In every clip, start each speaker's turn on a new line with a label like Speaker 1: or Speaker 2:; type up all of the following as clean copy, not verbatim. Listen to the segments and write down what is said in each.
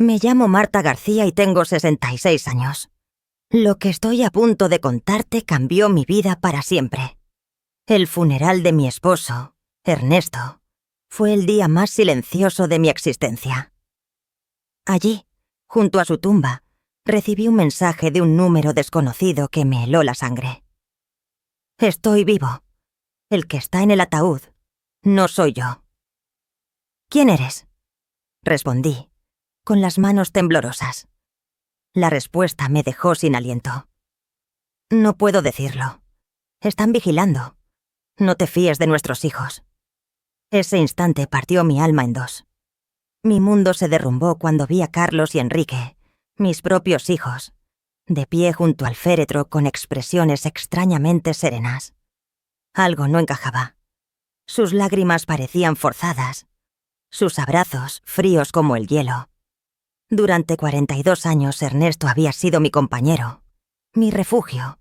Speaker 1: Me llamo Marta García y tengo 66 años. Lo que estoy a punto de contarte cambió mi vida para siempre. El funeral de mi esposo, Ernesto, fue el día más silencioso de mi existencia. Allí, junto a su tumba, recibí un mensaje de un número desconocido que me heló la sangre. Estoy vivo. El que está en el ataúd no soy yo. ¿Quién eres? Respondí, con las manos temblorosas. La respuesta me dejó sin aliento. No puedo decirlo. Están vigilando. No te fíes de nuestros hijos. Ese instante partió mi alma en dos. Mi mundo se derrumbó cuando vi a Carlos y Enrique, mis propios hijos, de pie junto al féretro con expresiones extrañamente serenas. Algo no encajaba. Sus lágrimas parecían forzadas, sus abrazos fríos como el hielo. Durante 42 años Ernesto había sido mi compañero, mi refugio,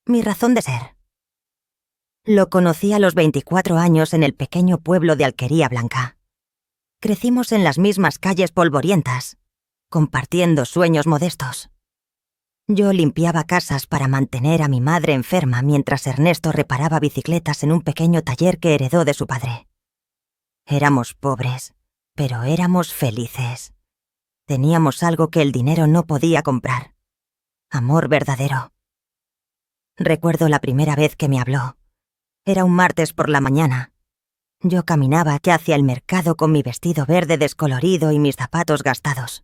Speaker 1: mi razón de ser. Lo conocí a los 24 años en el pequeño pueblo de Alquería Blanca. Crecimos en las mismas calles polvorientas, compartiendo sueños modestos. Yo limpiaba casas para mantener a mi madre enferma mientras Ernesto reparaba bicicletas en un pequeño taller que heredó de su padre. Éramos pobres, pero éramos felices. Teníamos algo que el dinero no podía comprar. Amor verdadero. Recuerdo la primera vez que me habló. Era un martes por la mañana. Yo caminaba hacia el mercado con mi vestido verde descolorido y mis zapatos gastados.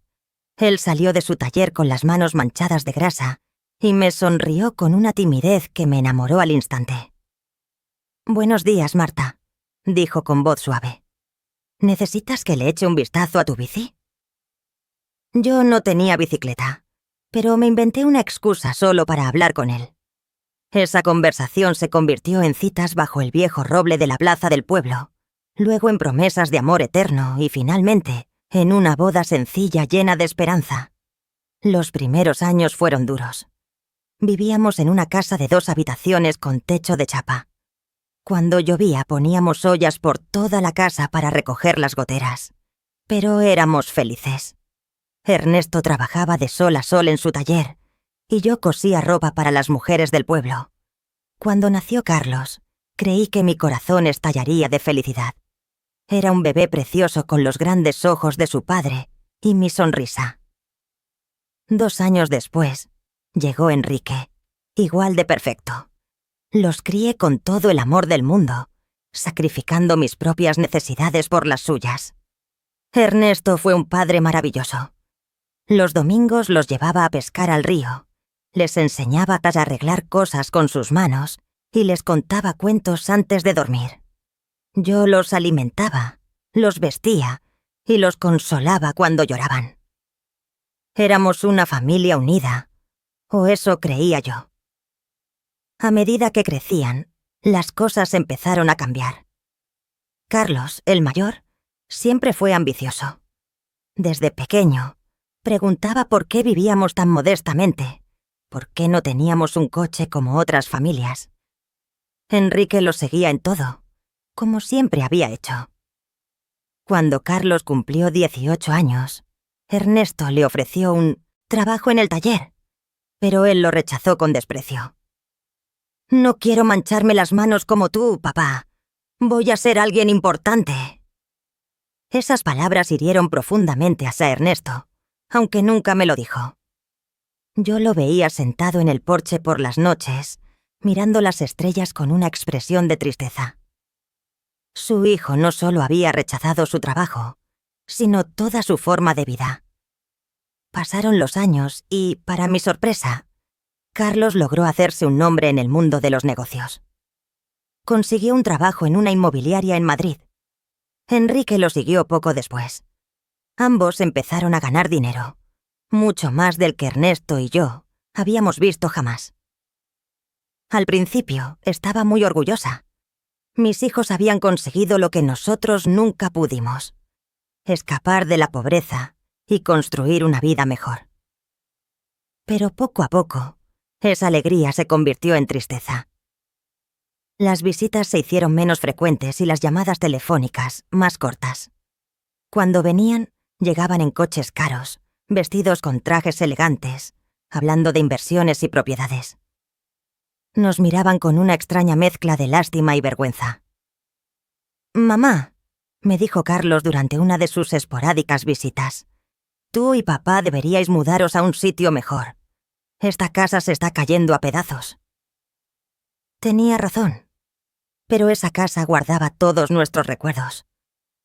Speaker 1: Él salió de su taller con las manos manchadas de grasa y me sonrió con una timidez que me enamoró al instante. «Buenos días, Marta», dijo con voz suave. «¿Necesitas que le eche un vistazo a tu bici?» Yo no tenía bicicleta, pero me inventé una excusa solo para hablar con él. Esa conversación se convirtió en citas bajo el viejo roble de la plaza del pueblo, luego en promesas de amor eterno y finalmente en una boda sencilla llena de esperanza. Los primeros años fueron duros. Vivíamos en una casa de 2 habitaciones con techo de chapa. Cuando llovía poníamos ollas por toda la casa para recoger las goteras. Pero éramos felices. Ernesto trabajaba de sol a sol en su taller y yo cosía ropa para las mujeres del pueblo. Cuando nació Carlos, creí que mi corazón estallaría de felicidad. Era un bebé precioso con los grandes ojos de su padre y mi sonrisa. 2 años después, llegó Enrique, igual de perfecto. Los crié con todo el amor del mundo, sacrificando mis propias necesidades por las suyas. Ernesto fue un padre maravilloso. Los domingos los llevaba a pescar al río, les enseñaba a arreglar cosas con sus manos y les contaba cuentos antes de dormir. Yo los alimentaba, los vestía y los consolaba cuando lloraban. Éramos una familia unida, o eso creía yo. A medida que crecían, las cosas empezaron a cambiar. Carlos, el mayor, siempre fue ambicioso. Desde pequeño, preguntaba por qué vivíamos tan modestamente, por qué no teníamos un coche como otras familias. Enrique lo seguía en todo, como siempre había hecho. Cuando Carlos cumplió 18 años, Ernesto le ofreció un trabajo en el taller, pero él lo rechazó con desprecio. «No quiero mancharme las manos como tú, papá. Voy a ser alguien importante». Esas palabras hirieron profundamente a Ernesto, aunque nunca me lo dijo. Yo lo veía sentado en el porche por las noches, mirando las estrellas con una expresión de tristeza. Su hijo no solo había rechazado su trabajo, sino toda su forma de vida. Pasaron los años y, para mi sorpresa, Carlos logró hacerse un nombre en el mundo de los negocios. Consiguió un trabajo en una inmobiliaria en Madrid. Enrique lo siguió poco después. Ambos empezaron a ganar dinero, mucho más del que Ernesto y yo habíamos visto jamás. Al principio estaba muy orgullosa. Mis hijos habían conseguido lo que nosotros nunca pudimos: escapar de la pobreza y construir una vida mejor. Pero poco a poco, esa alegría se convirtió en tristeza. Las visitas se hicieron menos frecuentes y las llamadas telefónicas más cortas. Cuando venían, llegaban en coches caros, vestidos con trajes elegantes, hablando de inversiones y propiedades. Nos miraban con una extraña mezcla de lástima y vergüenza. «Mamá», me dijo Carlos durante una de sus esporádicas visitas, «tú y papá deberíais mudaros a un sitio mejor. Esta casa se está cayendo a pedazos». Tenía razón. Pero esa casa guardaba todos nuestros recuerdos.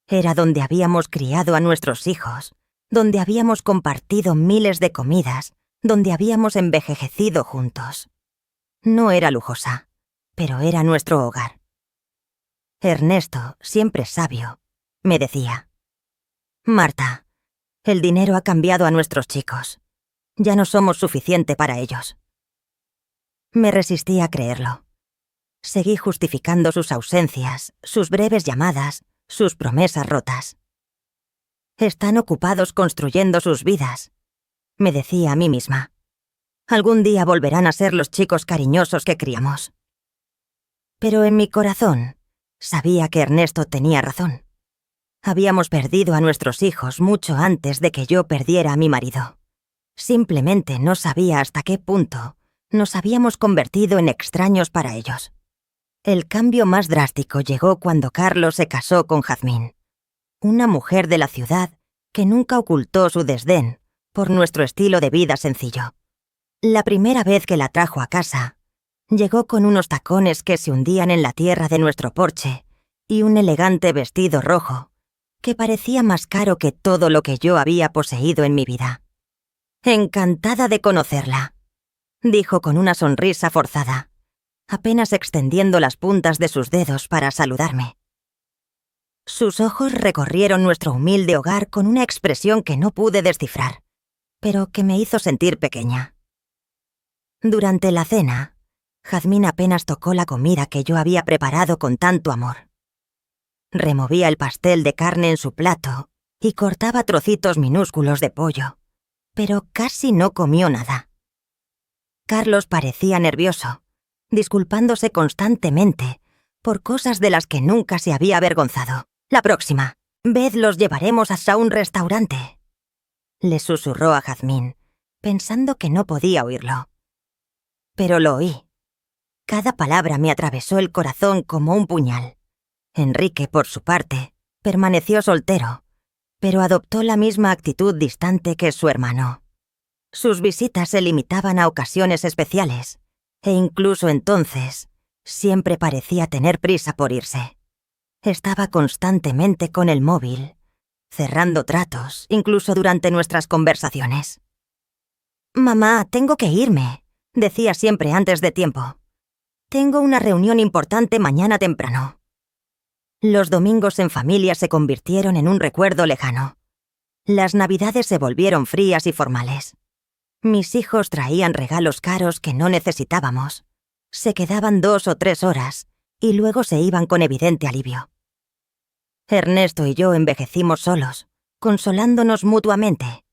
Speaker 1: Era donde habíamos criado a nuestros hijos, donde habíamos compartido miles de comidas, donde habíamos envejecido juntos. No era lujosa, pero era nuestro hogar. Ernesto, siempre sabio, me decía: «Marta, el dinero ha cambiado a nuestros chicos. Ya no somos suficiente para ellos». Me resistí a creerlo. Seguí justificando sus ausencias, sus breves llamadas, sus promesas rotas. «Están ocupados construyendo sus vidas», me decía a mí misma. «Algún día volverán a ser los chicos cariñosos que criamos». Pero en mi corazón sabía que Ernesto tenía razón. Habíamos perdido a nuestros hijos mucho antes de que yo perdiera a mi marido. Simplemente no sabía hasta qué punto nos habíamos convertido en extraños para ellos. El cambio más drástico llegó cuando Carlos se casó con Jazmín, una mujer de la ciudad que nunca ocultó su desdén por nuestro estilo de vida sencillo. La primera vez que la trajo a casa, llegó con unos tacones que se hundían en la tierra de nuestro porche y un elegante vestido rojo que parecía más caro que todo lo que yo había poseído en mi vida. «Encantada de conocerla», dijo con una sonrisa forzada, apenas extendiendo las puntas de sus dedos para saludarme. Sus ojos recorrieron nuestro humilde hogar con una expresión que no pude descifrar, pero que me hizo sentir pequeña. Durante la cena, Jazmín apenas tocó la comida que yo había preparado con tanto amor. Removía el pastel de carne en su plato y cortaba trocitos minúsculos de pollo, pero casi no comió nada. Carlos parecía nervioso, disculpándose constantemente por cosas de las que nunca se había avergonzado. «La próxima vez los llevaremos a un restaurante», le susurró a Jazmín, pensando que no podía oírlo. Pero lo oí. Cada palabra me atravesó el corazón como un puñal. Enrique, por su parte, permaneció soltero, pero adoptó la misma actitud distante que su hermano. Sus visitas se limitaban a ocasiones especiales, e incluso entonces, siempre parecía tener prisa por irse. Estaba constantemente con el móvil, cerrando tratos, incluso durante nuestras conversaciones. «Mamá, tengo que irme», decía siempre antes de tiempo. «Tengo una reunión importante mañana temprano». Los domingos en familia se convirtieron en un recuerdo lejano. Las navidades se volvieron frías y formales. Mis hijos traían regalos caros que no necesitábamos. Se quedaban 2 o 3 horas y luego se iban con evidente alivio. Ernesto y yo envejecimos solos, consolándonos mutuamente.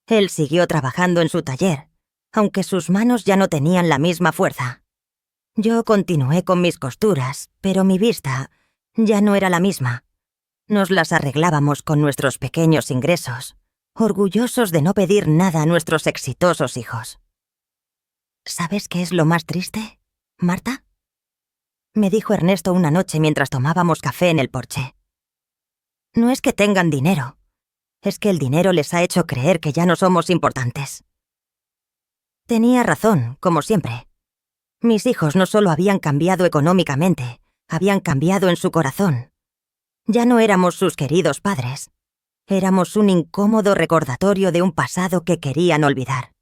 Speaker 1: Él siguió trabajando en su taller, aunque sus manos ya no tenían la misma fuerza. Yo continué con mis costuras, pero mi vista ya no era la misma. Nos las arreglábamos con nuestros pequeños ingresos, orgullosos de no pedir nada a nuestros exitosos hijos. ¿Sabes qué es lo más triste, Marta?, me dijo Ernesto una noche mientras tomábamos café en el porche. No es que tengan dinero, es que el dinero les ha hecho creer que ya no somos importantes. Tenía razón, como siempre. Mis hijos no solo habían cambiado económicamente, habían cambiado en su corazón. Ya no éramos sus queridos padres. Éramos un incómodo recordatorio de un pasado que querían olvidar.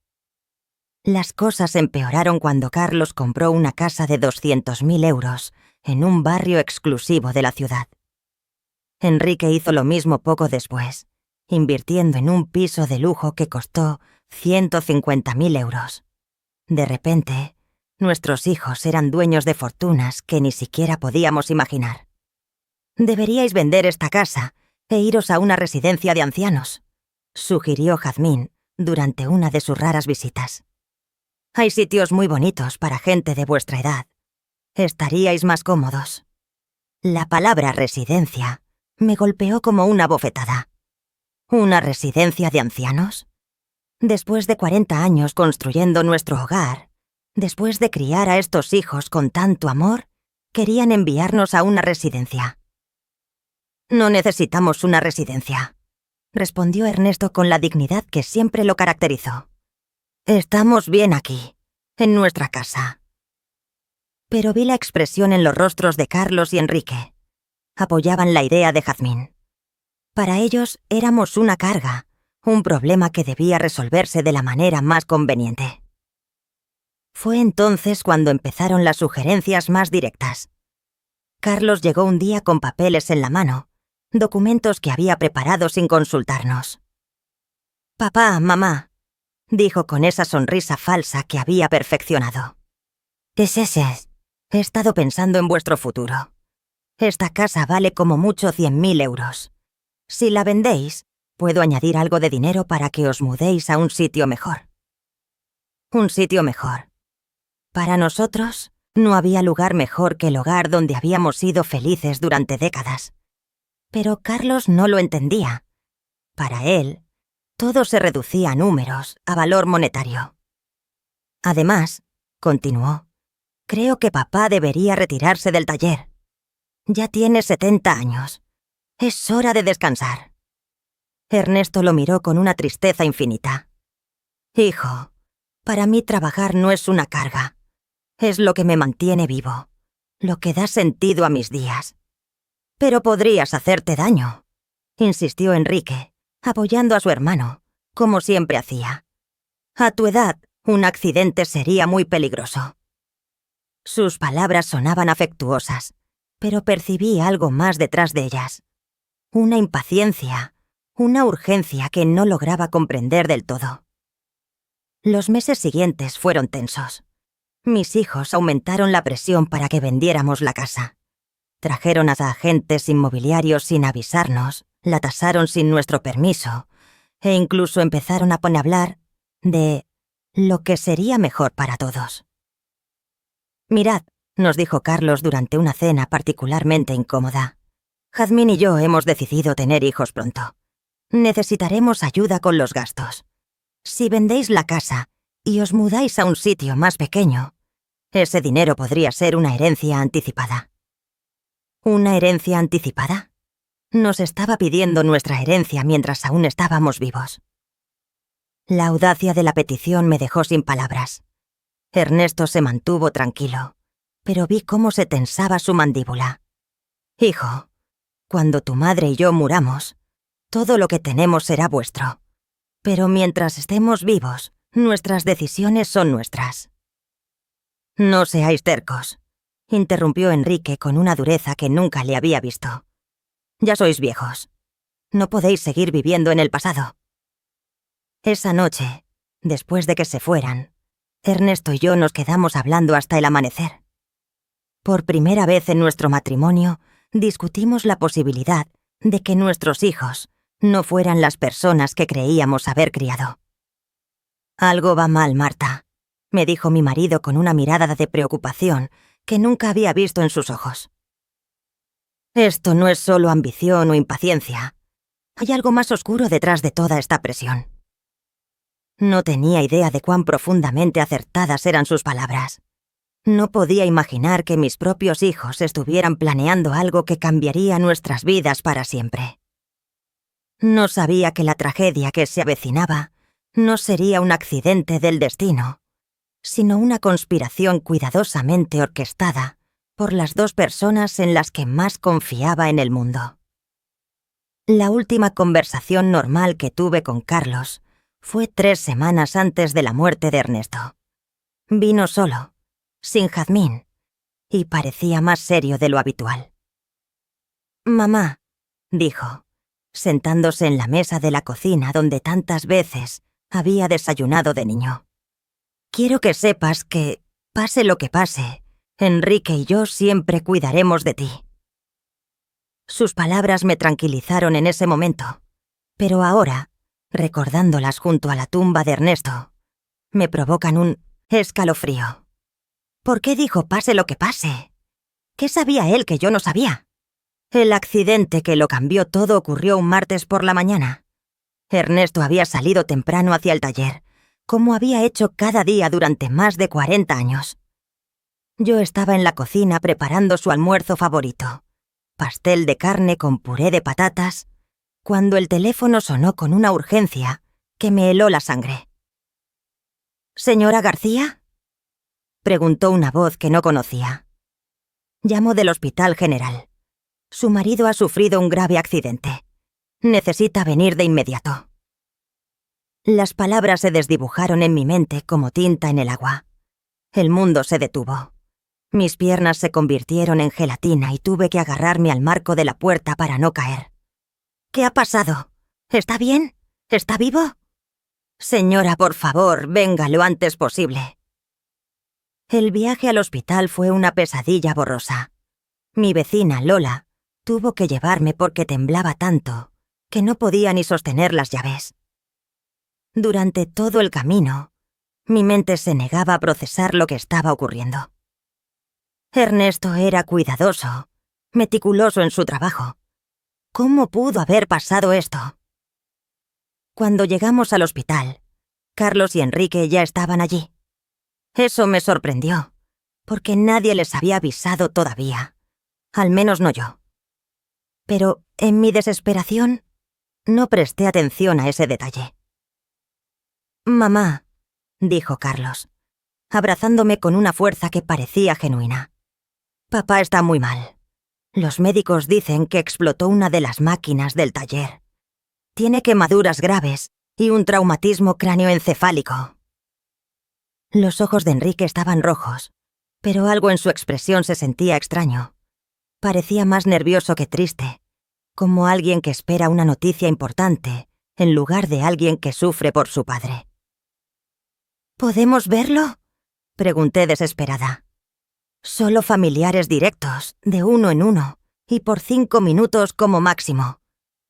Speaker 1: Las cosas empeoraron cuando Carlos compró una casa de 200.000 euros en un barrio exclusivo de la ciudad. Enrique hizo lo mismo poco después, invirtiendo en un piso de lujo que costó 150.000 euros. De repente, nuestros hijos eran dueños de fortunas que ni siquiera podíamos imaginar. «Deberíais vender esta casa e iros a una residencia de ancianos», sugirió Jazmín durante una de sus raras visitas. «Hay sitios muy bonitos para gente de vuestra edad. Estaríais más cómodos». La palabra residencia me golpeó como una bofetada. ¿Una residencia de ancianos? Después de 40 años construyendo nuestro hogar, después de criar a estos hijos con tanto amor, querían enviarnos a una residencia. No necesitamos una residencia, respondió Ernesto con la dignidad que siempre lo caracterizó. Estamos bien aquí, en nuestra casa. Pero vi la expresión en los rostros de Carlos y Enrique. Apoyaban la idea de Jazmín. Para ellos éramos una carga, un problema que debía resolverse de la manera más conveniente. Fue entonces cuando empezaron las sugerencias más directas. Carlos llegó un día con papeles en la mano, documentos que había preparado sin consultarnos. «Papá, mamá», dijo con esa sonrisa falsa que había perfeccionado. «¿Qué es ese? He estado pensando en vuestro futuro. Esta casa vale como mucho 100.000 euros. Si la vendéis, puedo añadir algo de dinero para que os mudéis a un sitio mejor». Un sitio mejor. Para nosotros, no había lugar mejor que el hogar donde habíamos sido felices durante décadas. Pero Carlos no lo entendía. Para él, todo se reducía a números, a valor monetario. Además, continuó, creo que papá debería retirarse del taller. Ya tiene 70 años. Es hora de descansar. Ernesto lo miró con una tristeza infinita. Hijo, para mí trabajar no es una carga. Es lo que me mantiene vivo, lo que da sentido a mis días. Pero podrías hacerte daño, insistió Enrique, apoyando a su hermano, como siempre hacía. A tu edad, un accidente sería muy peligroso. Sus palabras sonaban afectuosas, pero percibí algo más detrás de ellas. Una impaciencia, una urgencia que no lograba comprender del todo. Los meses siguientes fueron tensos. Mis hijos aumentaron la presión para que vendiéramos la casa. Trajeron a agentes inmobiliarios sin avisarnos, la tasaron sin nuestro permiso, e incluso empezaron a hablar de lo que sería mejor para todos. Mirad, nos dijo Carlos durante una cena particularmente incómoda. Jazmín y yo hemos decidido tener hijos pronto. Necesitaremos ayuda con los gastos. Si vendéis la casa y os mudáis a un sitio más pequeño, ese dinero podría ser una herencia anticipada. ¿Una herencia anticipada? Nos estaba pidiendo nuestra herencia mientras aún estábamos vivos. La audacia de la petición me dejó sin palabras. Ernesto se mantuvo tranquilo, pero vi cómo se tensaba su mandíbula. Hijo, cuando tu madre y yo muramos, todo lo que tenemos será vuestro. Pero mientras estemos vivos, nuestras decisiones son nuestras. No seáis tercos, interrumpió Enrique con una dureza que nunca le había visto. Ya sois viejos. No podéis seguir viviendo en el pasado. Esa noche, después de que se fueran, Ernesto y yo nos quedamos hablando hasta el amanecer. Por primera vez en nuestro matrimonio, discutimos la posibilidad de que nuestros hijos no fueran las personas que creíamos haber criado. Algo va mal, Marta, me dijo mi marido con una mirada de preocupación que nunca había visto en sus ojos. Esto no es solo ambición o impaciencia. Hay algo más oscuro detrás de toda esta presión. No tenía idea de cuán profundamente acertadas eran sus palabras. No podía imaginar que mis propios hijos estuvieran planeando algo que cambiaría nuestras vidas para siempre. No sabía que la tragedia que se avecinaba no sería un accidente del destino, sino una conspiración cuidadosamente orquestada por las dos personas en las que más confiaba en el mundo. La última conversación normal que tuve con Carlos fue 3 semanas antes de la muerte de Ernesto. Vino solo, sin Jazmín, y parecía más serio de lo habitual. «Mamá», dijo, sentándose en la mesa de la cocina donde tantas veces había desayunado de niño. «Quiero que sepas que, pase lo que pase, Enrique y yo siempre cuidaremos de ti». Sus palabras me tranquilizaron en ese momento, pero ahora, recordándolas junto a la tumba de Ernesto, me provocan un escalofrío. ¿Por qué dijo pase lo que pase? ¿Qué sabía él que yo no sabía? El accidente que lo cambió todo ocurrió un martes por la mañana. Ernesto había salido temprano hacia el taller, como había hecho cada día durante más de 40 años. Yo estaba en la cocina preparando su almuerzo favorito, pastel de carne con puré de patatas, cuando el teléfono sonó con una urgencia que me heló la sangre. ¿Señora García?, preguntó una voz que no conocía. Llamo del Hospital General. Su marido ha sufrido un grave accidente. Necesita venir de inmediato. Las palabras se desdibujaron en mi mente como tinta en el agua. El mundo se detuvo. Mis piernas se convirtieron en gelatina y tuve que agarrarme al marco de la puerta para no caer. ¿Qué ha pasado? ¿Está bien? ¿Está vivo? Señora, por favor, venga lo antes posible. El viaje al hospital fue una pesadilla borrosa. Mi vecina, Lola, tuvo que llevarme porque temblaba tanto que no podía ni sostener las llaves. Durante todo el camino, mi mente se negaba a procesar lo que estaba ocurriendo. Ernesto era cuidadoso, meticuloso en su trabajo. ¿Cómo pudo haber pasado esto? Cuando llegamos al hospital, Carlos y Enrique ya estaban allí. Eso me sorprendió, porque nadie les había avisado todavía, al menos no yo. Pero, en mi desesperación, no presté atención a ese detalle. «Mamá», dijo Carlos, abrazándome con una fuerza que parecía genuina. «Papá está muy mal. Los médicos dicen que explotó una de las máquinas del taller. Tiene quemaduras graves y un traumatismo cráneoencefálico». Los ojos de Enrique estaban rojos, pero algo en su expresión se sentía extraño. Parecía más nervioso que triste, como alguien que espera una noticia importante en lugar de alguien que sufre por su padre. «¿Podemos verlo?», pregunté desesperada. «Solo familiares directos, de uno en uno, y por 5 minutos como máximo»,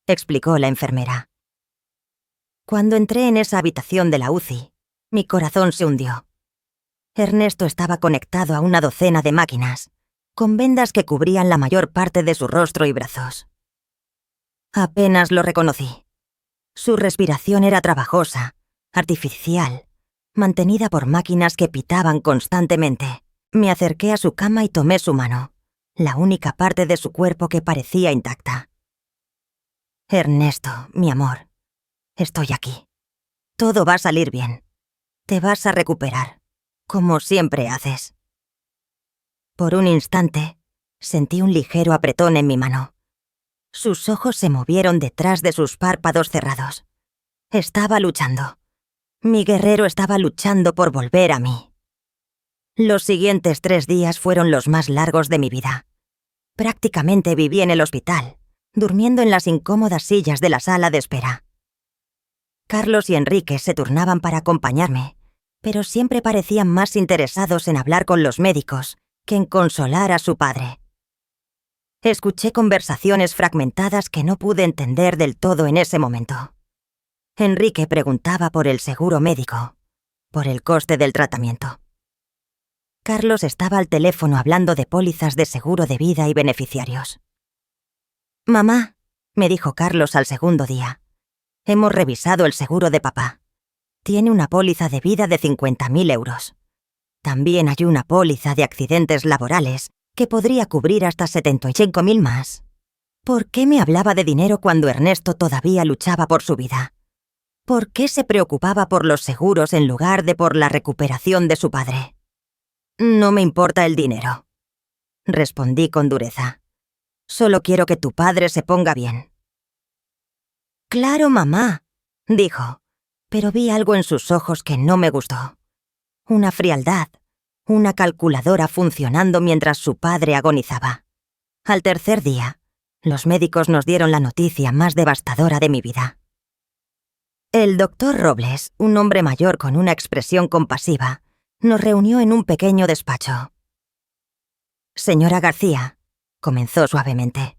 Speaker 1: explicó la enfermera. Cuando entré en esa habitación de la UCI, mi corazón se hundió. Ernesto estaba conectado a una docena de máquinas, con vendas que cubrían la mayor parte de su rostro y brazos. Apenas lo reconocí. Su respiración era trabajosa, artificial, mantenida por máquinas que pitaban constantemente. Me acerqué a su cama y tomé su mano, la única parte de su cuerpo que parecía intacta. «Ernesto, mi amor, estoy aquí. Todo va a salir bien. Te vas a recuperar, como siempre haces». Por un instante, sentí un ligero apretón en mi mano. Sus ojos se movieron detrás de sus párpados cerrados. Estaba luchando. Mi guerrero estaba luchando por volver a mí. Los siguientes 3 días fueron los más largos de mi vida. Prácticamente viví en el hospital, durmiendo en las incómodas sillas de la sala de espera. Carlos y Enrique se turnaban para acompañarme, pero siempre parecían más interesados en hablar con los médicos que en consolar a su padre. Escuché conversaciones fragmentadas que no pude entender del todo en ese momento. Enrique preguntaba por el seguro médico, por el coste del tratamiento. Carlos estaba al teléfono hablando de pólizas de seguro de vida y beneficiarios. «Mamá», me dijo Carlos al segundo día, «hemos revisado el seguro de papá. Tiene una póliza de vida de 50.000 euros. También hay una póliza de accidentes laborales que podría cubrir hasta 75.000 más. ¿Por qué me hablaba de dinero cuando Ernesto todavía luchaba por su vida? ¿Por qué se preocupaba por los seguros en lugar de por la recuperación de su padre?» «No me importa el dinero», respondí con dureza. «Solo quiero que tu padre se ponga bien». «Claro, mamá», dijo, pero vi algo en sus ojos que no me gustó. Una frialdad, una calculadora funcionando mientras su padre agonizaba. Al tercer día, los médicos nos dieron la noticia más devastadora de mi vida. El doctor Robles, un hombre mayor con una expresión compasiva, nos reunió en un pequeño despacho. «Señora García», comenzó suavemente,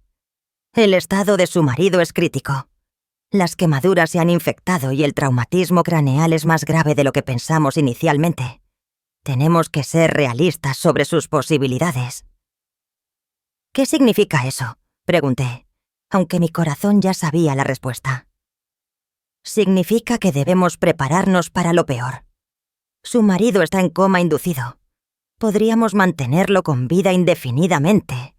Speaker 1: «el estado de su marido es crítico. Las quemaduras se han infectado y el traumatismo craneal es más grave de lo que pensamos inicialmente. Tenemos que ser realistas sobre sus posibilidades». «¿Qué significa eso?», pregunté, aunque mi corazón ya sabía la respuesta. Significa que debemos prepararnos para lo peor. Su marido está en coma inducido. Podríamos mantenerlo con vida indefinidamente,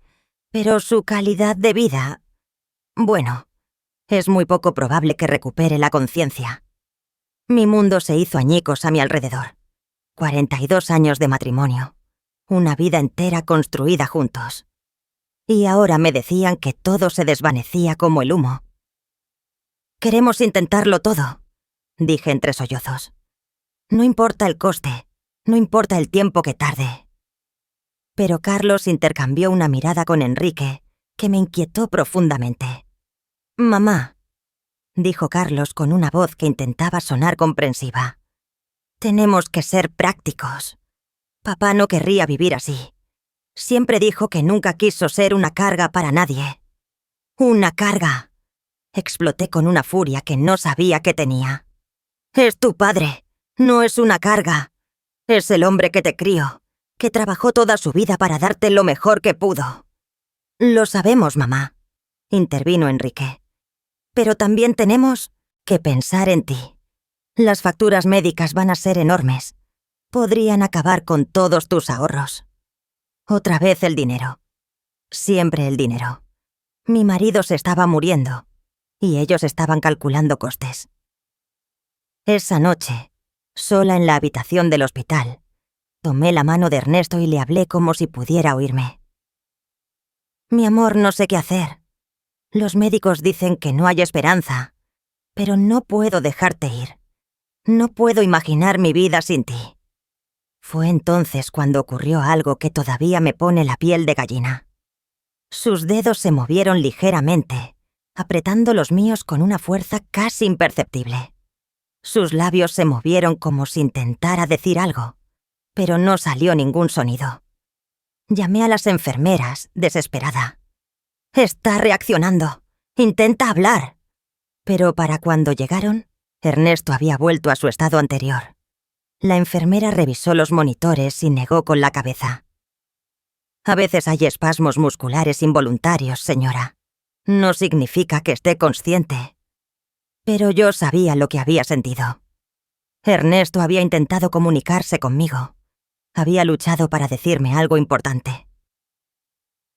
Speaker 1: pero su calidad de vida... Bueno, es muy poco probable que recupere la conciencia. Mi mundo se hizo añicos a mi alrededor. 42 años de matrimonio. Una vida entera construida juntos. Y ahora me decían que todo se desvanecía como el humo. «Queremos intentarlo todo», dije entre sollozos. «No importa el coste, no importa el tiempo que tarde». Pero Carlos intercambió una mirada con Enrique que me inquietó profundamente. «Mamá», dijo Carlos con una voz que intentaba sonar comprensiva. «Tenemos que ser prácticos. Papá no querría vivir así. Siempre dijo que nunca quiso ser una carga para nadie». «¡Una carga!», exploté con una furia que no sabía que tenía. «Es tu padre, no es una carga. Es el hombre que te crió, que trabajó toda su vida para darte lo mejor que pudo». «Lo sabemos, mamá», intervino Enrique. «Pero también tenemos que pensar en ti. Las facturas médicas van a ser enormes. Podrían acabar con todos tus ahorros». Otra vez el dinero. Siempre el dinero. Mi marido se estaba muriendo y ellos estaban calculando costes. Esa noche, sola en la habitación del hospital, tomé la mano de Ernesto y le hablé como si pudiera oírme. «Mi amor, no sé qué hacer. Los médicos dicen que no hay esperanza, pero no puedo dejarte ir. No puedo imaginar mi vida sin ti». Fue entonces cuando ocurrió algo que todavía me pone la piel de gallina. Sus dedos se movieron ligeramente, apretando los míos con una fuerza casi imperceptible. Sus labios se movieron como si intentara decir algo, pero no salió ningún sonido. Llamé a las enfermeras, desesperada. «Está reaccionando. Intenta hablar». Pero para cuando llegaron, Ernesto había vuelto a su estado anterior. La enfermera revisó los monitores y negó con la cabeza. «A veces hay espasmos musculares involuntarios, señora. No significa que esté consciente». Pero yo sabía lo que había sentido. Ernesto había intentado comunicarse conmigo. Había luchado para decirme algo importante.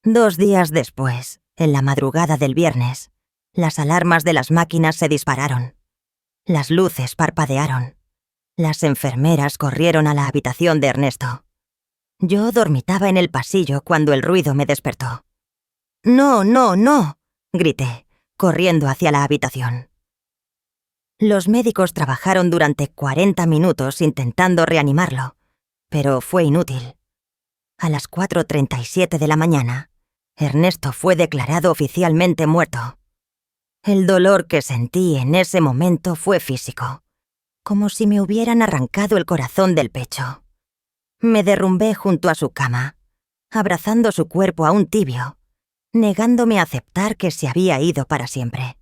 Speaker 1: 2 días después, en la madrugada del viernes, las alarmas de las máquinas se dispararon. Las luces parpadearon. Las enfermeras corrieron a la habitación de Ernesto. Yo dormitaba en el pasillo cuando el ruido me despertó. «¡No, no, no!», grité, corriendo hacia la habitación. Los médicos trabajaron durante 40 minutos intentando reanimarlo, pero fue inútil. A las 4:37 de la mañana, Ernesto fue declarado oficialmente muerto. El dolor que sentí en ese momento fue físico, como si me hubieran arrancado el corazón del pecho. Me derrumbé junto a su cama, abrazando su cuerpo aún tibio, negándome a aceptar que se había ido para siempre.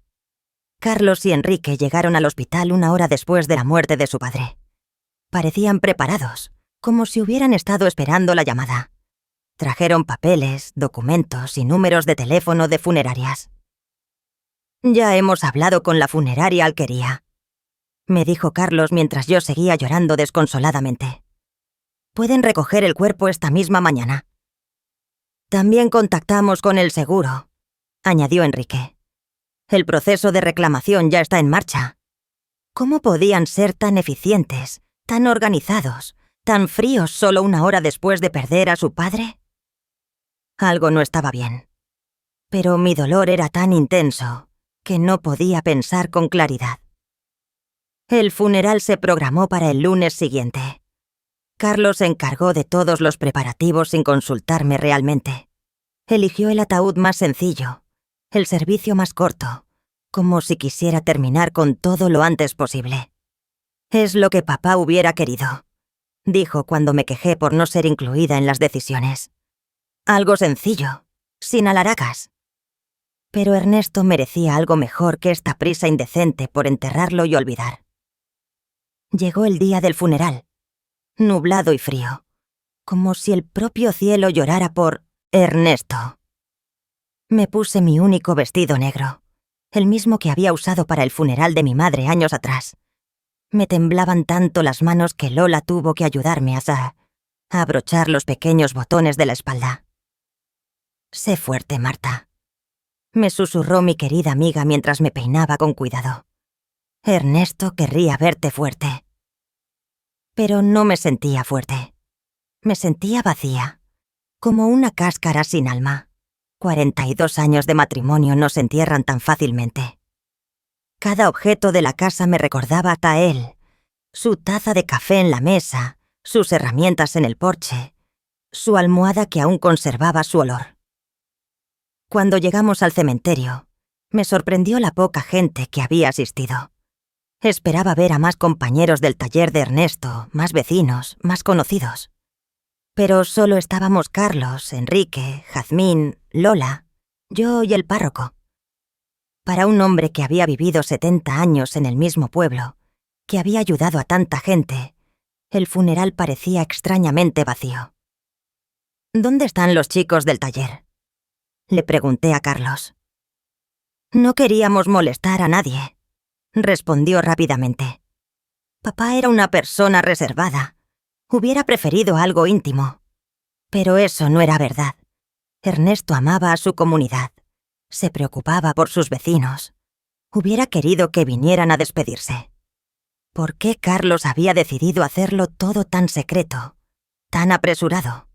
Speaker 1: Carlos y Enrique llegaron al hospital 1 hora después de la muerte de su padre. Parecían preparados, como si hubieran estado esperando la llamada. Trajeron papeles, documentos y números de teléfono de funerarias. «Ya hemos hablado con la funeraria Alquería», me dijo Carlos mientras yo seguía llorando desconsoladamente. «Pueden recoger el cuerpo esta misma mañana». «También contactamos con el seguro», añadió Enrique. «El proceso de reclamación ya está en marcha». ¿Cómo podían ser tan eficientes, tan organizados, tan fríos solo 1 hora después de perder a su padre? Algo no estaba bien. Pero mi dolor era tan intenso que no podía pensar con claridad. El funeral se programó para el lunes siguiente. Carlos se encargó de todos los preparativos sin consultarme realmente. Eligió el ataúd más sencillo, el servicio más corto, como si quisiera terminar con todo lo antes posible. «Es lo que papá hubiera querido», dijo cuando me quejé por no ser incluida en las decisiones. «Algo sencillo, sin alaracas». Pero Ernesto merecía algo mejor que esta prisa indecente por enterrarlo y olvidar. Llegó el día del funeral, nublado y frío, como si el propio cielo llorara por Ernesto. Me puse mi único vestido negro, el mismo que había usado para el funeral de mi madre años atrás. Me temblaban tanto las manos que Lola tuvo que ayudarme a abrochar los pequeños botones de la espalda. «Sé fuerte, Marta», me susurró mi querida amiga mientras me peinaba con cuidado. «Ernesto querría verte fuerte». Pero no me sentía fuerte. Me sentía vacía, como una cáscara sin alma. 42 años de matrimonio no se entierran tan fácilmente. Cada objeto de la casa me recordaba a él. Su taza de café en la mesa, sus herramientas en el porche, su almohada que aún conservaba su olor. Cuando llegamos al cementerio, me sorprendió la poca gente que había asistido. Esperaba ver a más compañeros del taller de Ernesto, más vecinos, más conocidos. Pero solo estábamos Carlos, Enrique, Jazmín, Lola, yo y el párroco. Para un hombre que había vivido 70 años en el mismo pueblo, que había ayudado a tanta gente, el funeral parecía extrañamente vacío. «¿Dónde están los chicos del taller?», le pregunté a Carlos. «No queríamos molestar a nadie», respondió rápidamente. «Papá era una persona reservada. Hubiera preferido algo íntimo. Pero eso no era verdad. Ernesto amaba a su comunidad. Se preocupaba por sus vecinos. Hubiera querido que vinieran a despedirse. ¿Por qué Carlos había decidido hacerlo todo tan secreto, tan apresurado?»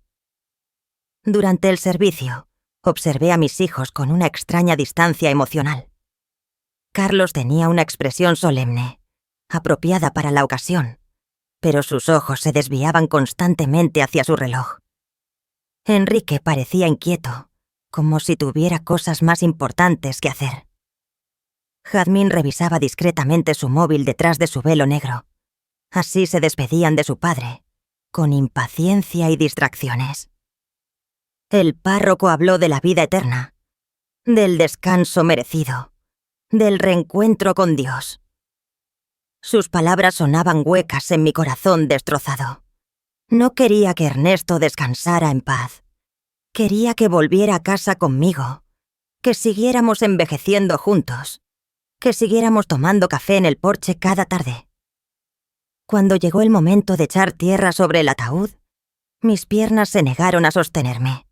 Speaker 1: Durante el servicio, observé a mis hijos con una extraña distancia emocional. Carlos tenía una expresión solemne, apropiada para la ocasión, pero sus ojos se desviaban constantemente hacia su reloj. Enrique parecía inquieto, como si tuviera cosas más importantes que hacer. Jazmín revisaba discretamente su móvil detrás de su velo negro. Así se despedían de su padre, con impaciencia y distracciones. El párroco habló de la vida eterna, del descanso merecido, del reencuentro con Dios. Sus palabras sonaban huecas en mi corazón destrozado. No quería que Ernesto descansara en paz. Quería que volviera a casa conmigo, que siguiéramos envejeciendo juntos, que siguiéramos tomando café en el porche cada tarde. Cuando llegó el momento de echar tierra sobre el ataúd, mis piernas se negaron a sostenerme.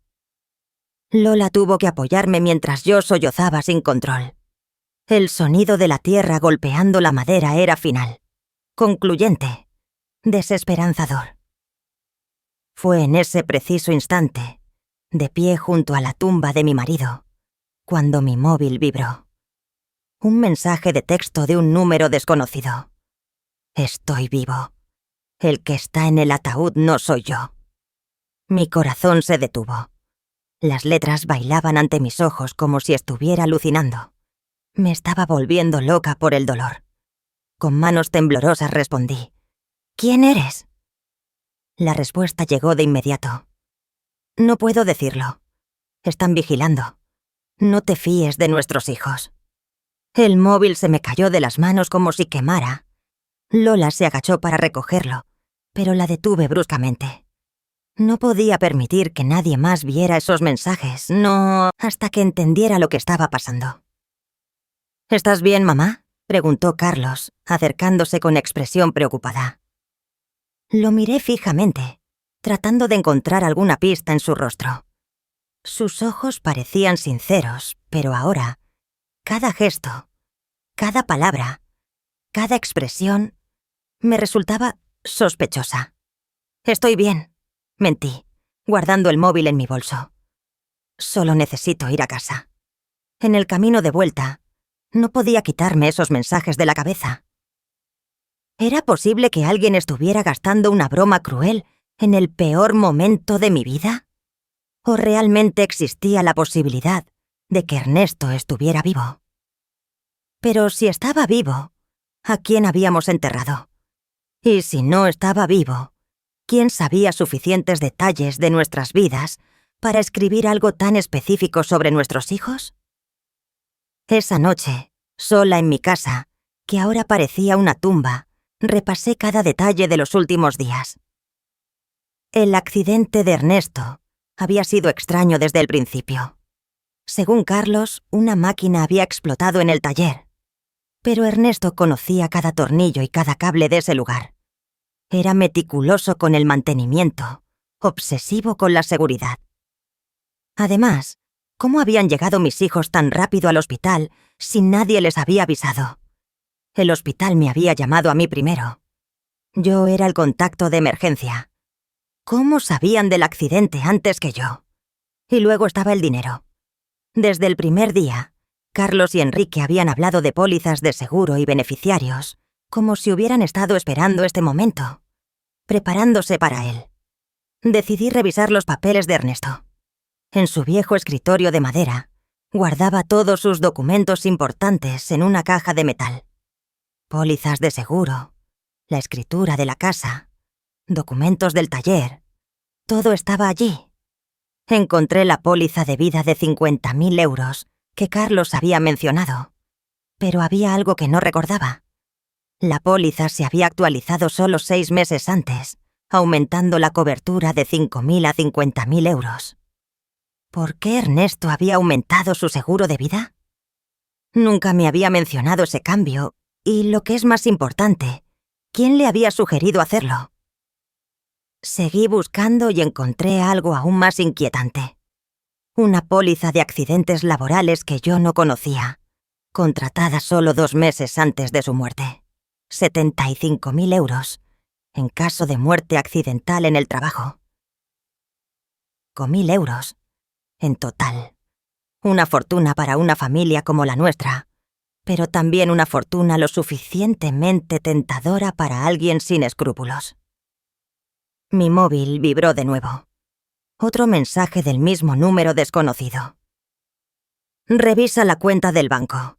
Speaker 1: Lola tuvo que apoyarme mientras yo sollozaba sin control. El sonido de la tierra golpeando la madera era final, concluyente, desesperanzador. Fue en ese preciso instante, de pie junto a la tumba de mi marido, cuando mi móvil vibró. Un mensaje de texto de un número desconocido. «Estoy vivo. El que está en el ataúd no soy yo». Mi corazón se detuvo. Las letras bailaban ante mis ojos como si estuviera alucinando. Me estaba volviendo loca por el dolor. Con manos temblorosas respondí: «¿Quién eres?». La respuesta llegó de inmediato. «No puedo decirlo. Están vigilando. No te fíes de nuestros hijos». El móvil se me cayó de las manos como si quemara. Lola se agachó para recogerlo, pero la detuve bruscamente. No podía permitir que nadie más viera esos mensajes, no hasta que entendiera lo que estaba pasando. «¿Estás bien, mamá?», preguntó Carlos, acercándose con expresión preocupada. Lo miré fijamente, tratando de encontrar alguna pista en su rostro. Sus ojos parecían sinceros, pero ahora, cada gesto, cada palabra, cada expresión, me resultaba sospechosa. «Estoy bien», mentí, guardando el móvil en mi bolso. «Solo necesito ir a casa». En el camino de vuelta, no podía quitarme esos mensajes de la cabeza. ¿Era posible que alguien estuviera gastando una broma cruel en el peor momento de mi vida? ¿O realmente existía la posibilidad de que Ernesto estuviera vivo? Pero si estaba vivo, ¿a quién habíamos enterrado? Y si no estaba vivo, ¿quién sabía suficientes detalles de nuestras vidas para escribir algo tan específico sobre nuestros hijos? Esa noche, sola en mi casa, que ahora parecía una tumba, repasé cada detalle de los últimos días. El accidente de Ernesto había sido extraño desde el principio. Según Carlos, una máquina había explotado en el taller. Pero Ernesto conocía cada tornillo y cada cable de ese lugar. Era meticuloso con el mantenimiento, obsesivo con la seguridad. Además, ¿cómo habían llegado mis hijos tan rápido al hospital si nadie les había avisado? El hospital me había llamado a mí primero. Yo era el contacto de emergencia. ¿Cómo sabían del accidente antes que yo? Y luego estaba el dinero. Desde el primer día, Carlos y Enrique habían hablado de pólizas de seguro y beneficiarios, como si hubieran estado esperando este momento, preparándose para él. Decidí revisar los papeles de Ernesto. En su viejo escritorio de madera, guardaba todos sus documentos importantes en una caja de metal. Pólizas de seguro, la escritura de la casa, documentos del taller, todo estaba allí. Encontré la póliza de vida de 50.000 euros que Carlos había mencionado, pero había algo que no recordaba. La póliza se había actualizado solo 6 meses antes, aumentando la cobertura de 5.000 a 50.000 euros. ¿Por qué Ernesto había aumentado su seguro de vida? Nunca me había mencionado ese cambio, y lo que es más importante, ¿quién le había sugerido hacerlo? Seguí buscando y encontré algo aún más inquietante. Una póliza de accidentes laborales que yo no conocía, contratada solo 2 meses antes de su muerte. 75.000 euros, en caso de muerte accidental en el trabajo. 5.000 euros, en total. Una fortuna para una familia como la nuestra, pero también una fortuna lo suficientemente tentadora para alguien sin escrúpulos. Mi móvil vibró de nuevo. Otro mensaje del mismo número desconocido. Revisa la cuenta del banco.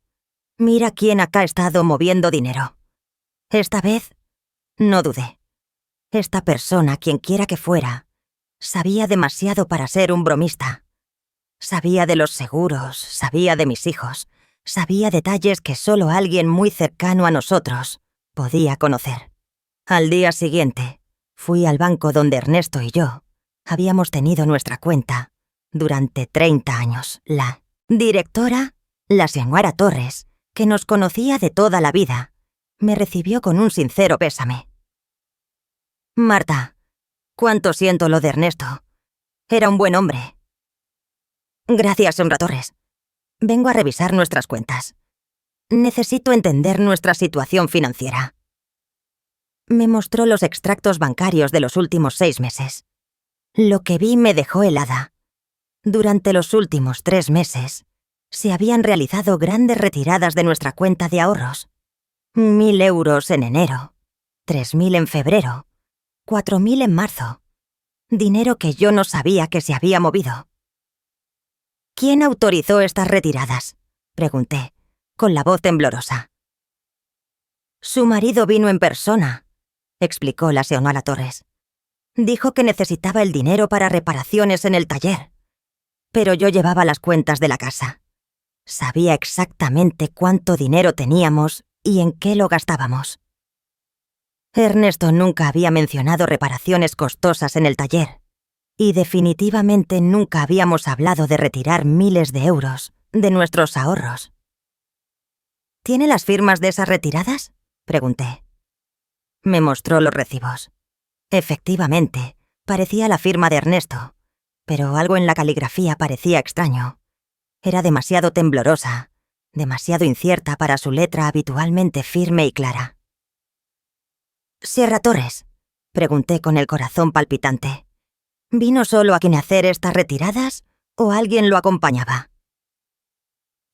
Speaker 1: Mira quién acá ha estado moviendo dinero. Esta vez, no dudé. Esta persona, quienquiera que fuera, sabía demasiado para ser un bromista. Sabía de los seguros, sabía de mis hijos, sabía detalles que solo alguien muy cercano a nosotros podía conocer. Al día siguiente, fui al banco donde Ernesto y yo habíamos tenido nuestra cuenta durante 30 años. La directora, la señora Torres, que nos conocía de toda la vida, me recibió con un sincero pésame. Marta, cuánto siento lo de Ernesto. Era un buen hombre. Gracias, señora Torres. Vengo a revisar nuestras cuentas. Necesito entender nuestra situación financiera. Me mostró los extractos bancarios de los últimos 6 meses. Lo que vi me dejó helada. Durante los últimos 3 meses, se habían realizado grandes retiradas de nuestra cuenta de ahorros. 1.000 euros en enero, 3.000 en febrero, 4.000 en marzo. Dinero que yo no sabía que se había movido. ¿Quién autorizó estas retiradas?, pregunté, con la voz temblorosa. Su marido vino en persona, explicó la señora Torres. Dijo que necesitaba el dinero para reparaciones en el taller. Pero yo llevaba las cuentas de la casa. Sabía exactamente cuánto dinero teníamos y en qué lo gastábamos. Ernesto nunca había mencionado reparaciones costosas en el taller, y definitivamente nunca habíamos hablado de retirar miles de euros de nuestros ahorros. ¿Tiene las firmas de esas retiradas?, pregunté. Me mostró los recibos. Efectivamente, parecía la firma de Ernesto, pero algo en la caligrafía parecía extraño. Era demasiado temblorosa, demasiado incierta para su letra habitualmente firme y clara. «Sierra Torres», pregunté con el corazón palpitante. ¿Vino solo a quien hacer estas retiradas o alguien lo acompañaba?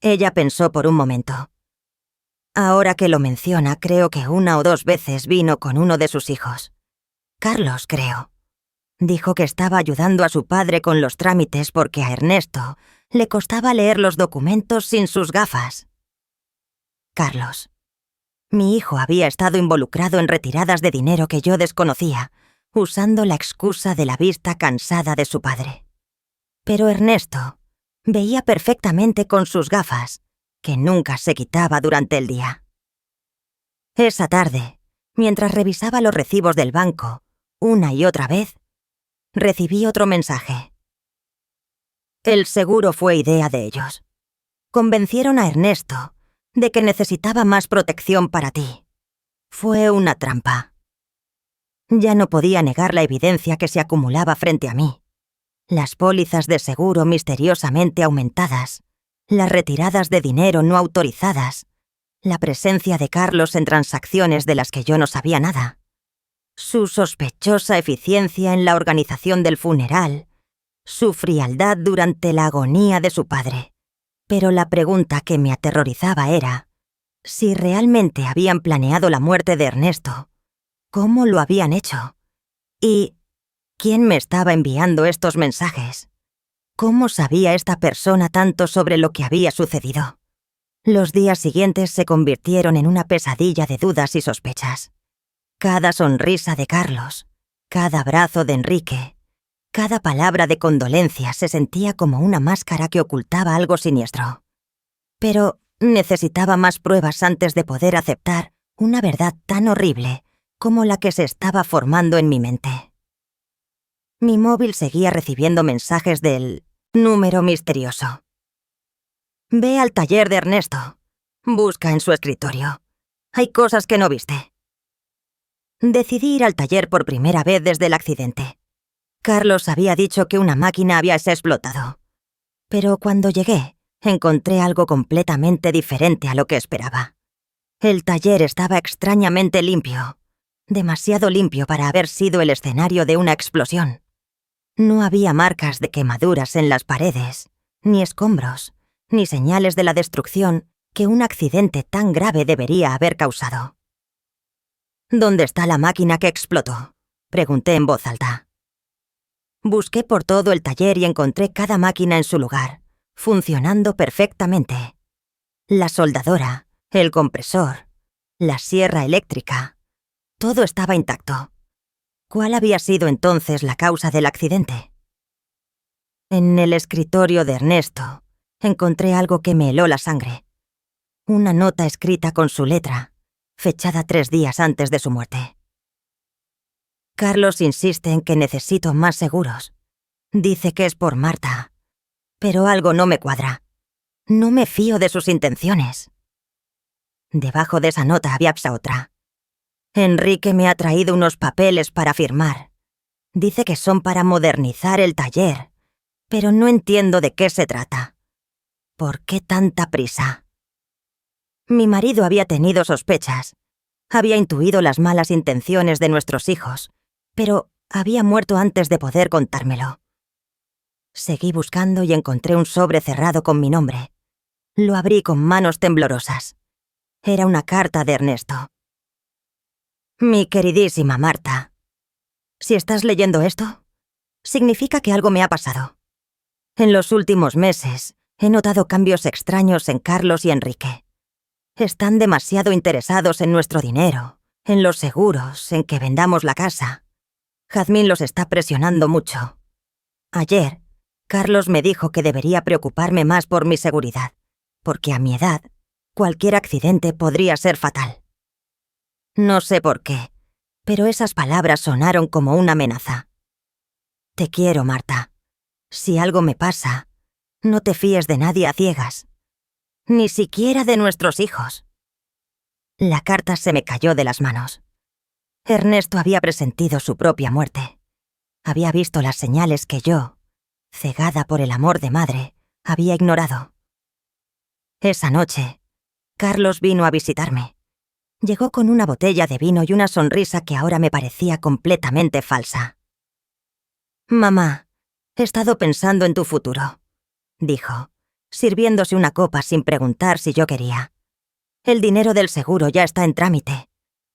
Speaker 1: Ella pensó por un momento. Ahora que lo menciona, creo que 1 o 2 veces vino con uno de sus hijos. Carlos, creo. Dijo que estaba ayudando a su padre con los trámites porque a Ernesto le costaba leer los documentos sin sus gafas. Carlos. Mi hijo había estado involucrado en retiradas de dinero que yo desconocía, usando la excusa de la vista cansada de su padre. Pero Ernesto veía perfectamente con sus gafas, que nunca se quitaba durante el día. Esa tarde, mientras revisaba los recibos del banco, una y otra vez, recibí otro mensaje. El seguro fue idea de ellos. Convencieron a Ernesto de que necesitaba más protección para ti. Fue una trampa. Ya no podía negar la evidencia que se acumulaba frente a mí. Las pólizas de seguro misteriosamente aumentadas, las retiradas de dinero no autorizadas, la presencia de Carlos en transacciones de las que yo no sabía nada, su sospechosa eficiencia en la organización del funeral, su frialdad durante la agonía de su padre. Pero la pregunta que me aterrorizaba era, si realmente habían planeado la muerte de Ernesto, ¿cómo lo habían hecho? ¿Y quién me estaba enviando estos mensajes? ¿Cómo sabía esta persona tanto sobre lo que había sucedido? Los días siguientes se convirtieron en una pesadilla de dudas y sospechas. Cada sonrisa de Carlos, cada abrazo de Enrique, cada palabra de condolencia se sentía como una máscara que ocultaba algo siniestro. Pero necesitaba más pruebas antes de poder aceptar una verdad tan horrible como la que se estaba formando en mi mente. Mi móvil seguía recibiendo mensajes del número misterioso. Ve al taller de Ernesto. Busca en su escritorio. Hay cosas que no viste. Decidí ir al taller por primera vez desde el accidente. Carlos había dicho que una máquina había explotado. Pero cuando llegué, encontré algo completamente diferente a lo que esperaba. El taller estaba extrañamente limpio. Demasiado limpio para haber sido el escenario de una explosión. No había marcas de quemaduras en las paredes, ni escombros, ni señales de la destrucción que un accidente tan grave debería haber causado. ¿Dónde está la máquina que explotó?, pregunté en voz alta. Busqué por todo el taller y encontré cada máquina en su lugar, funcionando perfectamente. La soldadora, el compresor, la sierra eléctrica, todo estaba intacto. ¿Cuál había sido entonces la causa del accidente? En el escritorio de Ernesto encontré algo que me heló la sangre. Una nota escrita con su letra, fechada 3 días antes de su muerte. Carlos insiste en que necesito más seguros. Dice que es por Marta. Pero algo no me cuadra. No me fío de sus intenciones. Debajo de esa nota había otra. Enrique me ha traído unos papeles para firmar. Dice que son para modernizar el taller, pero no entiendo de qué se trata. ¿Por qué tanta prisa? Mi marido había tenido sospechas. Había intuido las malas intenciones de nuestros hijos, pero había muerto antes de poder contármelo. Seguí buscando y encontré un sobre cerrado con mi nombre. Lo abrí con manos temblorosas. Era una carta de Ernesto. Mi queridísima Marta, si estás leyendo esto, significa que algo me ha pasado. En los últimos meses he notado cambios extraños en Carlos y Enrique. Están demasiado interesados en nuestro dinero, en los seguros, en que vendamos la casa. Jazmín los está presionando mucho. Ayer, Carlos me dijo que debería preocuparme más por mi seguridad, porque a mi edad, cualquier accidente podría ser fatal. No sé por qué, pero esas palabras sonaron como una amenaza. Te quiero, Marta. Si algo me pasa, no te fíes de nadie a ciegas. Ni siquiera de nuestros hijos. La carta se me cayó de las manos. Ernesto había presentido su propia muerte. Había visto las señales que yo, cegada por el amor de madre, había ignorado. Esa noche, Carlos vino a visitarme. Llegó con una botella de vino y una sonrisa que ahora me parecía completamente falsa. «Mamá, he estado pensando en tu futuro», dijo, sirviéndose una copa sin preguntar si yo quería. «El dinero del seguro ya está en trámite.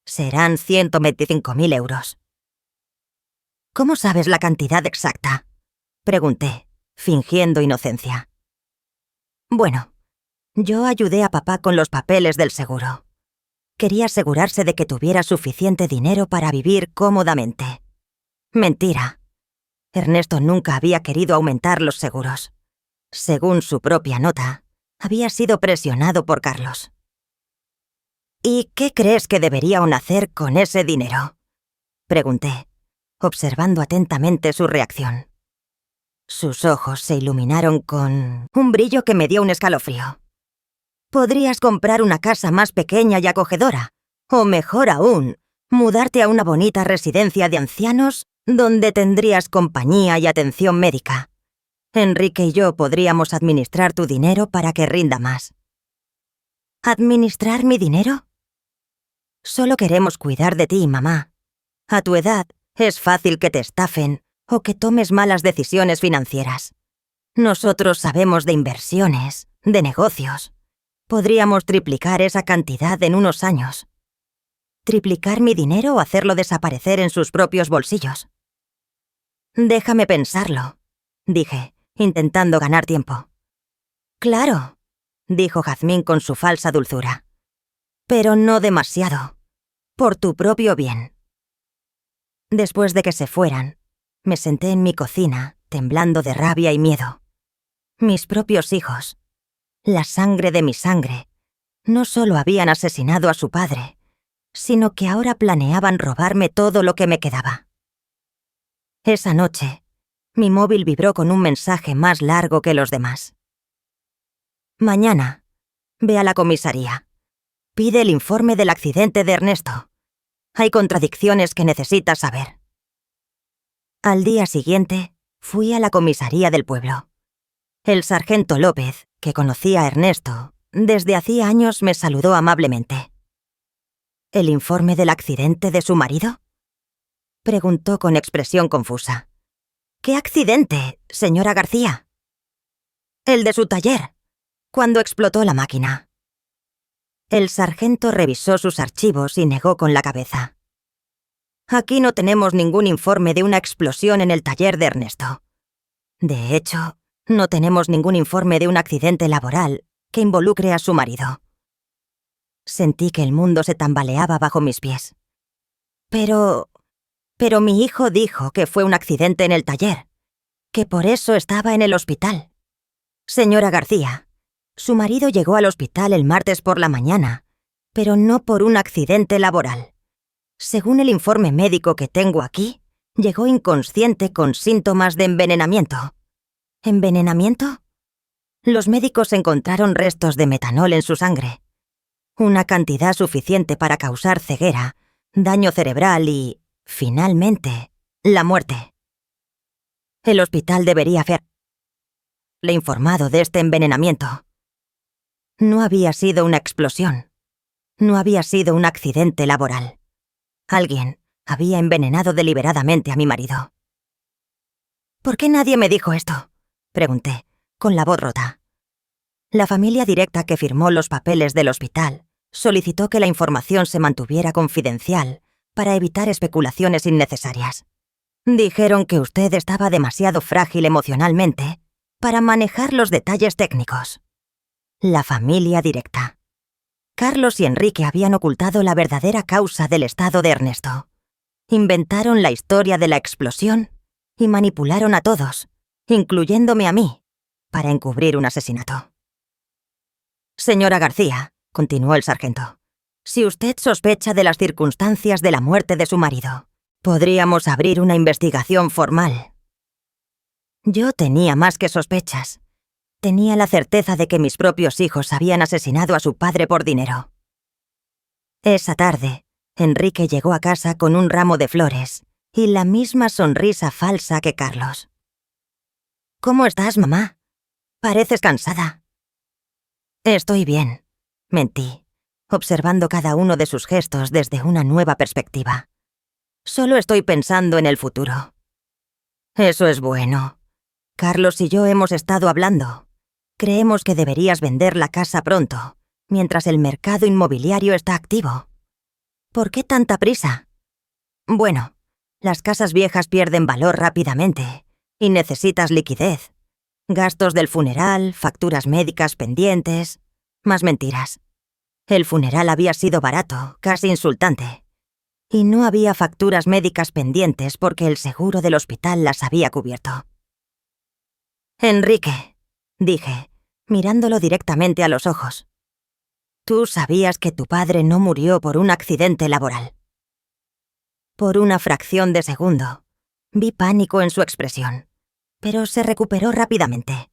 Speaker 1: Serán 125.000 euros». «¿Cómo sabes la cantidad exacta?», pregunté, fingiendo inocencia. «Bueno, yo ayudé a papá con los papeles del seguro. Quería asegurarse de que tuviera suficiente dinero para vivir cómodamente. Mentira. Ernesto nunca había querido aumentar los seguros. Según su propia nota, había sido presionado por Carlos. «¿Y qué crees que deberían hacer con ese dinero?», pregunté, observando atentamente su reacción. Sus ojos se iluminaron con un brillo que me dio un escalofrío. Podrías comprar una casa más pequeña y acogedora, o mejor aún, mudarte a una bonita residencia de ancianos donde tendrías compañía y atención médica. Enrique y yo podríamos administrar tu dinero para que rinda más. ¿Administrar mi dinero? Solo queremos cuidar de ti, mamá. A tu edad, es fácil que te estafen o que tomes malas decisiones financieras. Nosotros sabemos de inversiones, de negocios. Podríamos triplicar esa cantidad en unos años. ¿Triplicar mi dinero o hacerlo desaparecer en sus propios bolsillos? Déjame pensarlo, dije, intentando ganar tiempo. Claro, dijo Jazmín con su falsa dulzura. Pero no demasiado. Por tu propio bien. Después de que se fueran, me senté en mi cocina, temblando de rabia y miedo. Mis propios hijos, la sangre de mi sangre, no solo habían asesinado a su padre, sino que ahora planeaban robarme todo lo que me quedaba. Esa noche, mi móvil vibró con un mensaje más largo que los demás. Mañana, ve a la comisaría. Pide el informe del accidente de Ernesto. Hay contradicciones que necesitas saber. Al día siguiente, fui a la comisaría del pueblo. El sargento López, que conocía a Ernesto, desde hacía años me saludó amablemente. ¿El informe del accidente de su marido? Preguntó con expresión confusa. ¿Qué accidente, señora García? El de su taller, cuando explotó la máquina. El sargento revisó sus archivos y negó con la cabeza. Aquí no tenemos ningún informe de una explosión en el taller de Ernesto. De hecho, no tenemos ningún informe de un accidente laboral que involucre a su marido. Sentí que el mundo se tambaleaba bajo mis pies. Pero mi hijo dijo que fue un accidente en el taller, que por eso estaba en el hospital. Señora García, su marido llegó al hospital el martes por la mañana, pero no por un accidente laboral. Según el informe médico que tengo aquí, llegó inconsciente con síntomas de envenenamiento. ¿Envenenamiento? Los médicos encontraron restos de metanol en su sangre. Una cantidad suficiente para causar ceguera, daño cerebral y, finalmente, la muerte. El hospital debería haberle informado de este envenenamiento. No había sido una explosión. No había sido un accidente laboral. Alguien había envenenado deliberadamente a mi marido. ¿Por qué nadie me dijo esto?, pregunté, con la voz rota. La familia directa que firmó los papeles del hospital solicitó que la información se mantuviera confidencial para evitar especulaciones innecesarias. Dijeron que usted estaba demasiado frágil emocionalmente para manejar los detalles técnicos. La familia directa. Carlos y Enrique habían ocultado la verdadera causa del estado de Ernesto. Inventaron la historia de la explosión y manipularon a todos, incluyéndome a mí, para encubrir un asesinato. Señora García, continuó el sargento, si usted sospecha de las circunstancias de la muerte de su marido, podríamos abrir una investigación formal. Yo tenía más que sospechas. Tenía la certeza de que mis propios hijos habían asesinado a su padre por dinero. Esa tarde, Enrique llegó a casa con un ramo de flores y la misma sonrisa falsa que Carlos. ¿Cómo estás, mamá? Pareces cansada. Estoy bien, mentí, observando cada uno de sus gestos desde una nueva perspectiva. Solo estoy pensando en el futuro. Eso es bueno. Carlos y yo hemos estado hablando. Creemos que deberías vender la casa pronto, mientras el mercado inmobiliario está activo. ¿Por qué tanta prisa? Bueno, las casas viejas pierden valor rápidamente y necesitas liquidez. Gastos del funeral, facturas médicas pendientes, más mentiras. El funeral había sido barato, casi insultante. Y no había facturas médicas pendientes porque el seguro del hospital las había cubierto. Enrique, dije, mirándolo directamente a los ojos. Tú sabías que tu padre no murió por un accidente laboral. Por una fracción de segundo, vi pánico en su expresión. pero se recuperó rápidamente.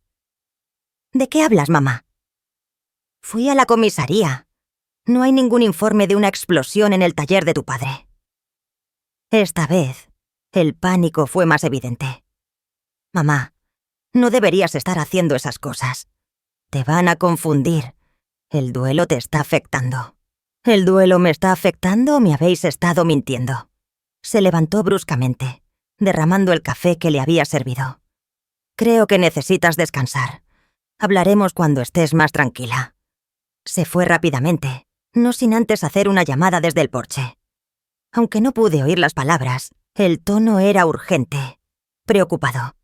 Speaker 1: ¿De qué hablas, mamá? Fui a la comisaría. No hay ningún informe de una explosión en el taller de tu padre. Esta vez, el pánico fue más evidente. Mamá, no deberías estar haciendo esas cosas. Te van a confundir. El duelo te está afectando. ¿El duelo me está afectando o me habéis estado mintiendo? Se levantó bruscamente, derramando el café que le había servido. Creo que necesitas descansar. Hablaremos cuando estés más tranquila. Se fue rápidamente, no sin antes hacer una llamada desde el porche. Aunque no pude oír las palabras, el tono era urgente, preocupado.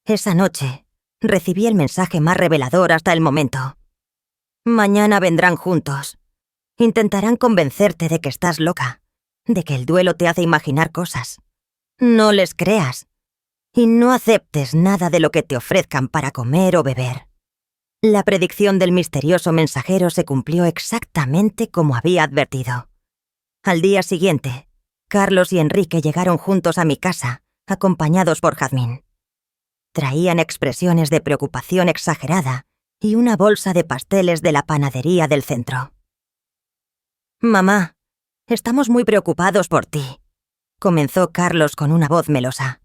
Speaker 1: Esa noche, recibí el mensaje más revelador hasta el momento. Mañana vendrán juntos. Intentarán convencerte de que estás loca, de que el duelo te hace imaginar cosas. No les creas. Y no aceptes nada de lo que te ofrezcan para comer o beber. La predicción del misterioso mensajero se cumplió exactamente como había advertido. Al día siguiente, Carlos y Enrique llegaron juntos a mi casa, acompañados por Jazmín. Traían expresiones de preocupación exagerada y una bolsa de pasteles de la panadería del centro. «Mamá, estamos muy preocupados por ti», comenzó Carlos con una voz melosa.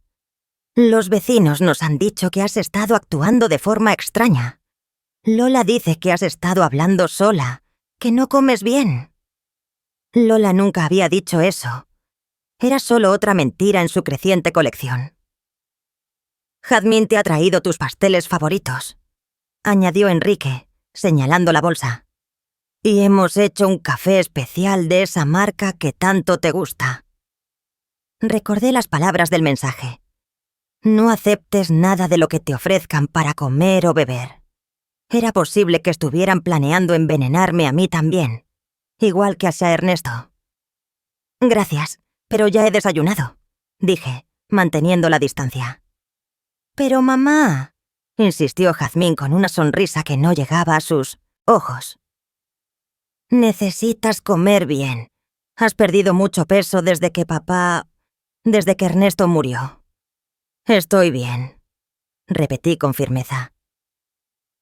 Speaker 1: «Los vecinos nos han dicho que has estado actuando de forma extraña. Lola dice que has estado hablando sola, que no comes bien». Lola nunca había dicho eso. Era solo otra mentira en su creciente colección. «Jazmín te ha traído tus pasteles favoritos», añadió Enrique, señalando la bolsa. «Y hemos hecho un café especial de esa marca que tanto te gusta». Recordé las palabras del mensaje. No aceptes nada de lo que te ofrezcan para comer o beber. Era posible que estuvieran planeando envenenarme a mí también, igual que a Ernesto. «Gracias, pero ya he desayunado», dije, manteniendo la distancia. «Pero mamá», insistió Jazmín con una sonrisa que no llegaba a sus ojos. «Necesitas comer bien. Has perdido mucho peso desde que Ernesto murió». «Estoy bien», repetí con firmeza.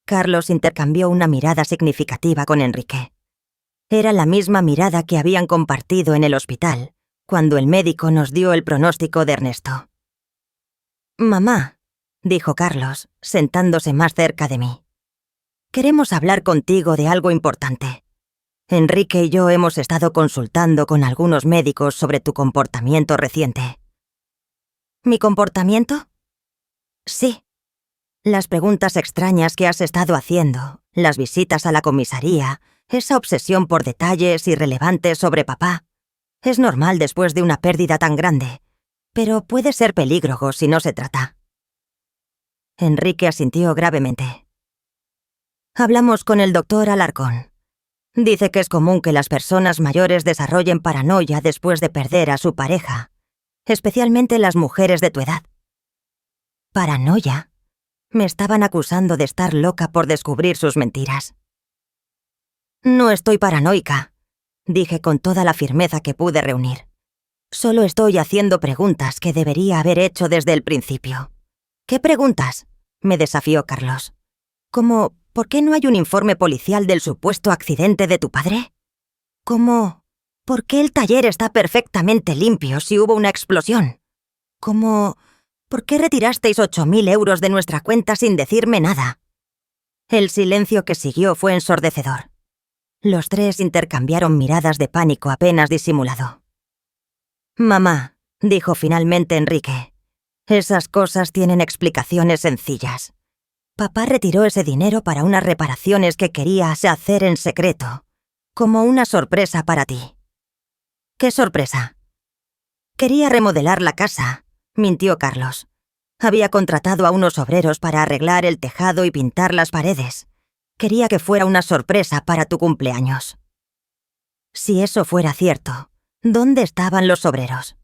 Speaker 1: Carlos intercambió una mirada significativa con Enrique. Era la misma mirada que habían compartido en el hospital, cuando el médico nos dio el pronóstico de Ernesto. «Mamá», dijo Carlos, sentándose más cerca de mí. «Queremos hablar contigo de algo importante. Enrique y yo hemos estado consultando con algunos médicos sobre tu comportamiento reciente». «¿Mi comportamiento?» «Sí. Las preguntas extrañas que has estado haciendo, las visitas a la comisaría, esa obsesión por detalles irrelevantes sobre papá. Es normal después de una pérdida tan grande, pero puede ser peligroso si no se trata». Enrique asintió gravemente. «Hablamos con el doctor Alarcón. Dice que es común que las personas mayores desarrollen paranoia después de perder a su pareja, especialmente las mujeres de tu edad». ¿Paranoia? Me estaban acusando de estar loca por descubrir sus mentiras. «No estoy paranoica», dije con toda la firmeza que pude reunir. «Solo estoy haciendo preguntas que debería haber hecho desde el principio». «¿Qué preguntas?», me desafió Carlos. «¿Cómo, por qué no hay un informe policial del supuesto accidente de tu padre? ¿Cómo, por qué el taller está perfectamente limpio si hubo una explosión? ¿Cómo, por qué retirasteis 8.000 euros de nuestra cuenta sin decirme nada?» El silencio que siguió fue ensordecedor. Los tres intercambiaron miradas de pánico apenas disimulado. «Mamá», dijo finalmente Enrique, «esas cosas tienen explicaciones sencillas. Papá retiró ese dinero para unas reparaciones que quería hacer en secreto, como una sorpresa para ti». «¿Qué sorpresa?» «Quería remodelar la casa», mintió Carlos. «Había contratado a unos obreros para arreglar el tejado y pintar las paredes. Quería que fuera una sorpresa para tu cumpleaños». Si eso fuera cierto, ¿dónde estaban los obreros?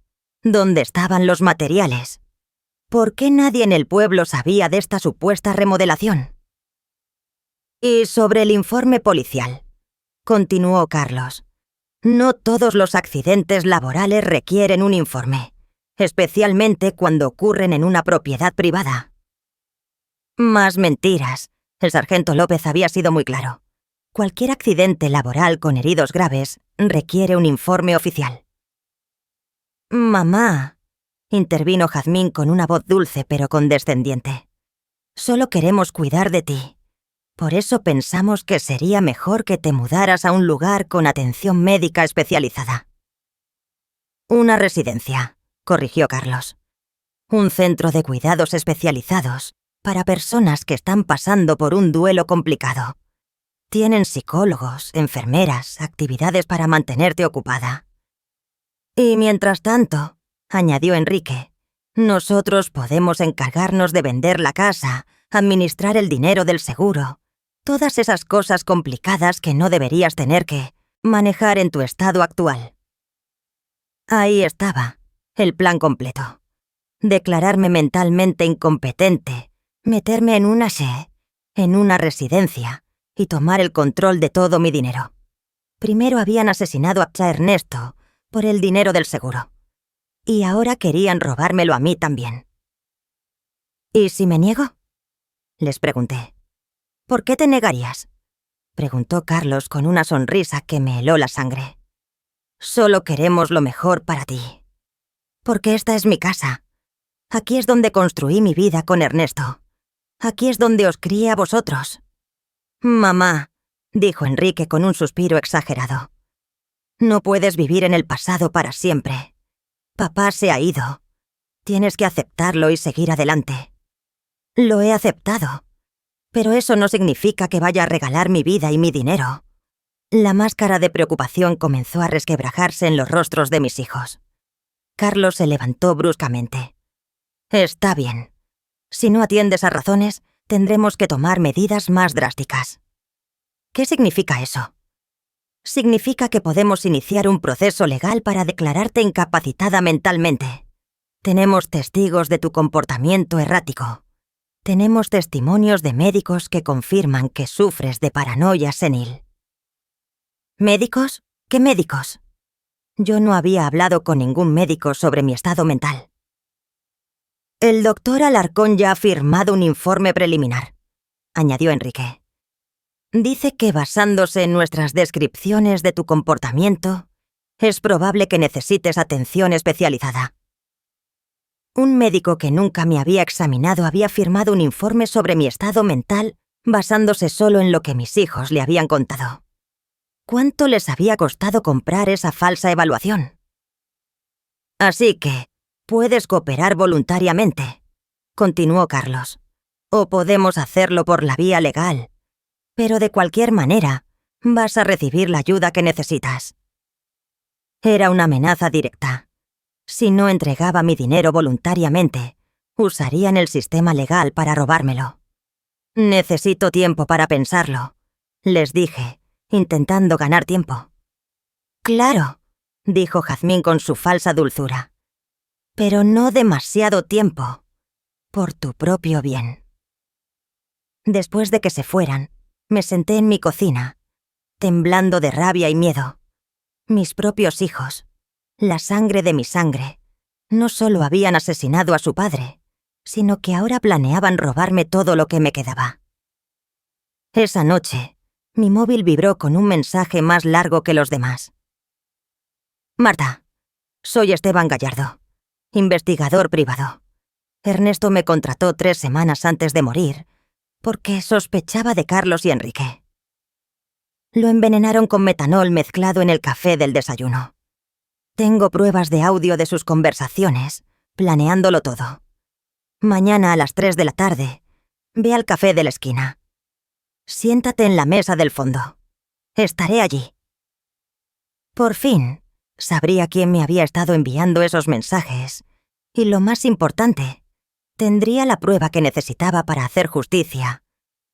Speaker 1: ¿Dónde estaban los materiales? ¿Por qué nadie en el pueblo sabía de esta supuesta remodelación? «Y sobre el informe policial», continuó Carlos. «No todos los accidentes laborales requieren un informe, especialmente cuando ocurren en una propiedad privada. Más mentiras. El sargento López había sido muy claro. Cualquier accidente laboral con heridos graves requiere un informe oficial. Mamá, intervino Jazmín con una voz dulce pero condescendiente. Solo queremos cuidar de ti. Por eso pensamos que sería mejor que te mudaras a un lugar con atención médica especializada. Una residencia, corrigió Carlos. Un centro de cuidados especializados para personas que están pasando por un duelo complicado. Tienen psicólogos, enfermeras, actividades para mantenerte ocupada. Y mientras tanto, añadió Enrique, nosotros podemos encargarnos de vender la casa, administrar el dinero del seguro, todas esas cosas complicadas que no deberías tener que manejar en tu estado actual. Ahí estaba, el plan completo. Declararme mentalmente incompetente, meterme en una residencia, y tomar el control de todo mi dinero. Primero habían asesinado a Ernesto por el dinero del seguro. Y ahora querían robármelo a mí también. ¿Y si me niego? Les pregunté. ¿Por qué te negarías? Preguntó Carlos con una sonrisa que me heló la sangre. Solo queremos lo mejor para ti. Porque esta es mi casa. Aquí es donde construí mi vida con Ernesto. Aquí es donde os crié a vosotros. Mamá, dijo Enrique con un suspiro exagerado. No puedes vivir en el pasado para siempre. Papá se ha ido. Tienes que aceptarlo y seguir adelante. Lo he aceptado. Pero eso no significa que vaya a regalar mi vida y mi dinero. La máscara de preocupación comenzó a resquebrajarse en los rostros de mis hijos. Carlos se levantó bruscamente. Está bien. Si no atiendes a razones, tendremos que tomar medidas más drásticas. ¿Qué significa eso? Significa que podemos iniciar un proceso legal para declararte incapacitada mentalmente. Tenemos testigos de tu comportamiento errático. Tenemos testimonios de médicos que confirman que sufres de paranoia senil. ¿Médicos? ¿Qué médicos? Yo no había hablado con ningún médico sobre mi estado mental. El doctor Alarcón ya ha firmado un informe preliminar, añadió Enrique. Dice que basándose en nuestras descripciones de tu comportamiento, es probable que necesites atención especializada. Un médico que nunca me había examinado había firmado un informe sobre mi estado mental basándose solo en lo que mis hijos le habían contado. ¿Cuánto les había costado comprar esa falsa evaluación? Así que, puedes cooperar voluntariamente, continuó Carlos, o podemos hacerlo por la vía legal. Pero de cualquier manera, vas a recibir la ayuda que necesitas. Era una amenaza directa. Si no entregaba mi dinero voluntariamente, usarían el sistema legal para robármelo. Necesito tiempo para pensarlo, les dije, intentando ganar tiempo. Claro, dijo Jazmín con su falsa dulzura. Pero no demasiado tiempo, por tu propio bien. Después de que se fueran, me senté en mi cocina, temblando de rabia y miedo. Mis propios hijos, la sangre de mi sangre, no solo habían asesinado a su padre, sino que ahora planeaban robarme todo lo que me quedaba. Esa noche, mi móvil vibró con un mensaje más largo que los demás. Marta, soy Esteban Gallardo, investigador privado. Ernesto me contrató 3 semanas antes de morir, porque sospechaba de Carlos y Enrique. Lo envenenaron con metanol mezclado en el café del desayuno. Tengo pruebas de audio de sus conversaciones, planeándolo todo. Mañana a las 3 de la tarde, ve al café de la esquina. Siéntate en la mesa del fondo. Estaré allí. Por fin, sabría quién me había estado enviando esos mensajes, y lo más importante, tendría la prueba que necesitaba para hacer justicia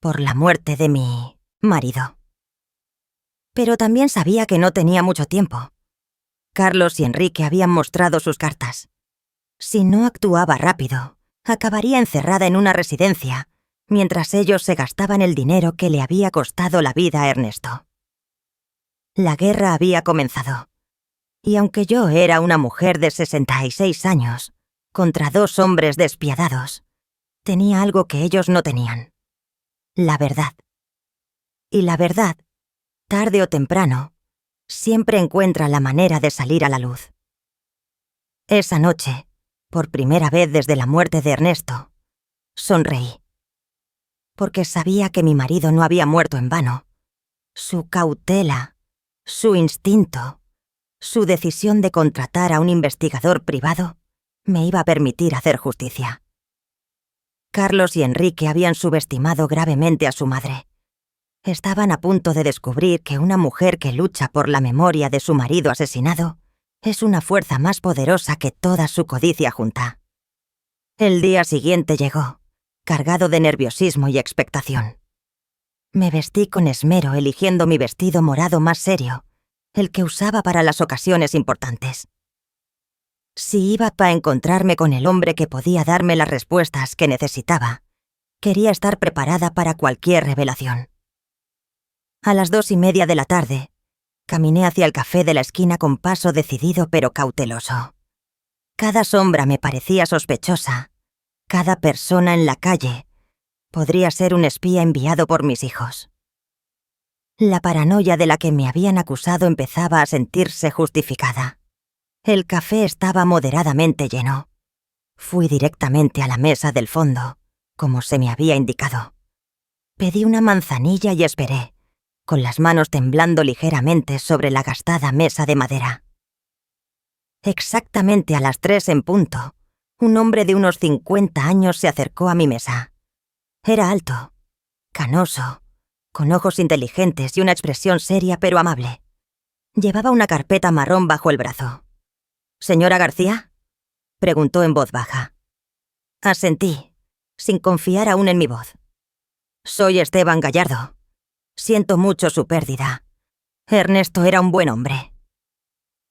Speaker 1: por la muerte de mi marido. Pero también sabía que no tenía mucho tiempo. Carlos y Enrique habían mostrado sus cartas. Si no actuaba rápido, acabaría encerrada en una residencia, mientras ellos se gastaban el dinero que le había costado la vida a Ernesto. La guerra había comenzado, y aunque yo era una mujer de 66 años, contra 2 hombres despiadados, tenía algo que ellos no tenían: la verdad. Y la verdad, tarde o temprano, siempre encuentra la manera de salir a la luz. Esa noche, por primera vez desde la muerte de Ernesto, sonreí. Porque sabía que mi marido no había muerto en vano. Su cautela, su instinto, su decisión de contratar a un investigador privado me iba a permitir hacer justicia. Carlos y Enrique habían subestimado gravemente a su madre. Estaban a punto de descubrir que una mujer que lucha por la memoria de su marido asesinado es una fuerza más poderosa que toda su codicia junta. El día siguiente llegó, cargado de nerviosismo y expectación. Me vestí con esmero eligiendo mi vestido morado más serio, el que usaba para las ocasiones importantes. Si iba para encontrarme con el hombre que podía darme las respuestas que necesitaba, quería estar preparada para cualquier revelación. A las 2:30 de la tarde, caminé hacia el café de la esquina con paso decidido pero cauteloso. Cada sombra me parecía sospechosa. Cada persona en la calle podría ser un espía enviado por mis hijos. La paranoia de la que me habían acusado empezaba a sentirse justificada. El café estaba moderadamente lleno. Fui directamente a la mesa del fondo, como se me había indicado. Pedí una manzanilla y esperé, con las manos temblando ligeramente sobre la gastada mesa de madera. Exactamente a las 3 en punto, un hombre de unos 50 años se acercó a mi mesa. Era alto, canoso, con ojos inteligentes y una expresión seria pero amable. Llevaba una carpeta marrón bajo el brazo. «¿Señora García?», preguntó en voz baja. Asentí, sin confiar aún en mi voz. «Soy Esteban Gallardo. Siento mucho su pérdida. Ernesto era un buen hombre».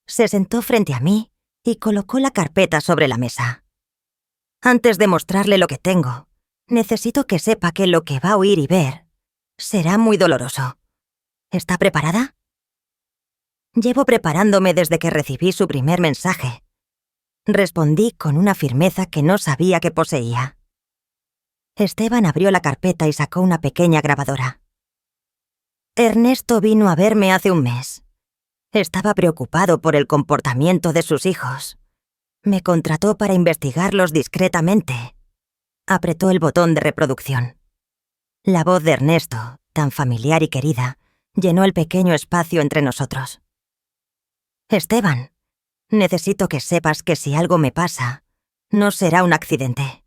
Speaker 1: Se sentó frente a mí y colocó la carpeta sobre la mesa. «Antes de mostrarle lo que tengo, necesito que sepa que lo que va a oír y ver será muy doloroso. ¿Está preparada?» Llevo preparándome desde que recibí su primer mensaje. Respondí con una firmeza que no sabía que poseía. Esteban abrió la carpeta y sacó una pequeña grabadora. Ernesto vino a verme hace un mes. Estaba preocupado por el comportamiento de sus hijos. Me contrató para investigarlos discretamente. Apretó el botón de reproducción. La voz de Ernesto, tan familiar y querida, llenó el pequeño espacio entre nosotros. «Esteban, necesito que sepas que si algo me pasa, no será un accidente.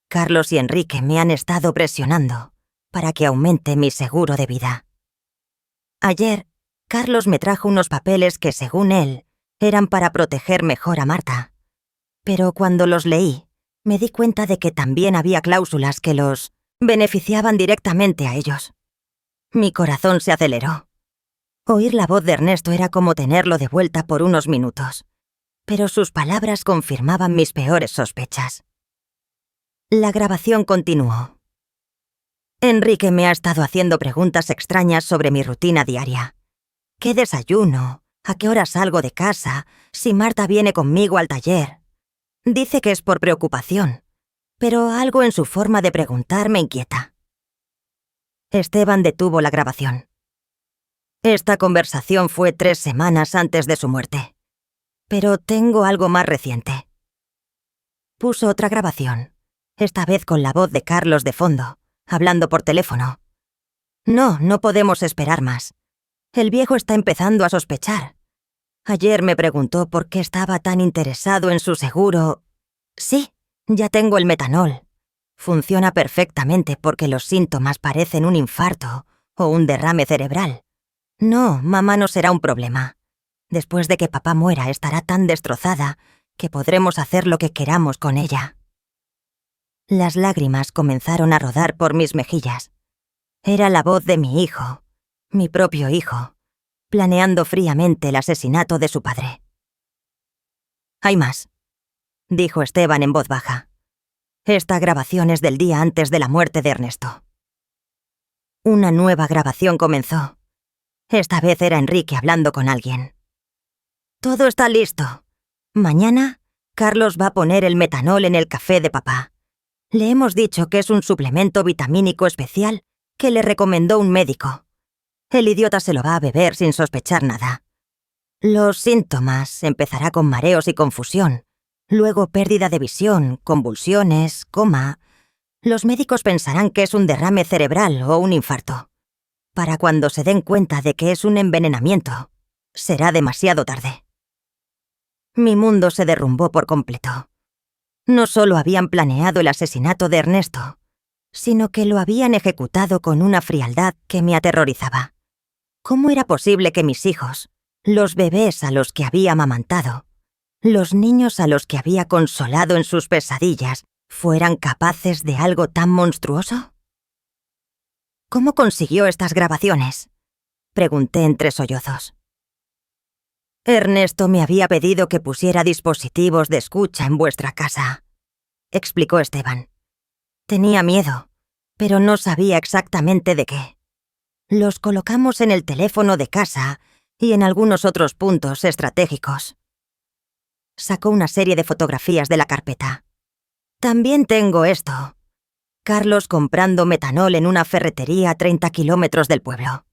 Speaker 1: Carlos y Enrique me han estado presionando para que aumente mi seguro de vida. Ayer, Carlos me trajo unos papeles que, según él, eran para proteger mejor a Marta. Pero cuando los leí, me di cuenta de que también había cláusulas que los beneficiaban directamente a ellos. Mi corazón se aceleró. Oír la voz de Ernesto era como tenerlo de vuelta por unos minutos, pero sus palabras confirmaban mis peores sospechas. La grabación continuó. Enrique me ha estado haciendo preguntas extrañas sobre mi rutina diaria. ¿Qué desayuno? ¿A qué hora salgo de casa? ¿Si Marta viene conmigo al taller? Dice que es por preocupación, pero algo en su forma de preguntar me inquieta. Esteban detuvo la grabación. Esta conversación fue 3 semanas antes de su muerte, pero tengo algo más reciente. Puso otra grabación, esta vez con la voz de Carlos de fondo, hablando por teléfono. No podemos esperar más. El viejo está empezando a sospechar. Ayer me preguntó por qué estaba tan interesado en su seguro. Sí, ya tengo el metanol. Funciona perfectamente porque los síntomas parecen un infarto o un derrame cerebral. No, mamá no será un problema. Después de que papá muera estará tan destrozada que podremos hacer lo que queramos con ella. Las lágrimas comenzaron a rodar por mis mejillas. Era la voz de mi hijo, mi propio hijo, planeando fríamente el asesinato de su padre. «Hay más», dijo Esteban en voz baja. «Esta grabación es del día antes de la muerte de Ernesto». Una nueva grabación comenzó. Esta vez era Enrique hablando con alguien. «Todo está listo. Mañana, Carlos va a poner el metanol en el café de papá. Le hemos dicho que es un suplemento vitamínico especial que le recomendó un médico. El idiota se lo va a beber sin sospechar nada. Los síntomas: empezará con mareos y confusión, luego pérdida de visión, convulsiones, coma. Los médicos pensarán que es un derrame cerebral o un infarto. Para cuando se den cuenta de que es un envenenamiento, será demasiado tarde. Mi mundo se derrumbó por completo. No solo habían planeado el asesinato de Ernesto, sino que lo habían ejecutado con una frialdad que me aterrorizaba. ¿Cómo era posible que mis hijos, los bebés a los que había amamantado, los niños a los que había consolado en sus pesadillas, fueran capaces de algo tan monstruoso? ¿Cómo consiguió estas grabaciones?, pregunté entre sollozos. Ernesto me había pedido que pusiera dispositivos de escucha en vuestra casa, explicó Esteban. Tenía miedo, pero no sabía exactamente de qué. Los colocamos en el teléfono de casa y en algunos otros puntos estratégicos. Sacó una serie de fotografías de la carpeta. También tengo esto. Carlos comprando metanol en una ferretería a 30 kilómetros del pueblo.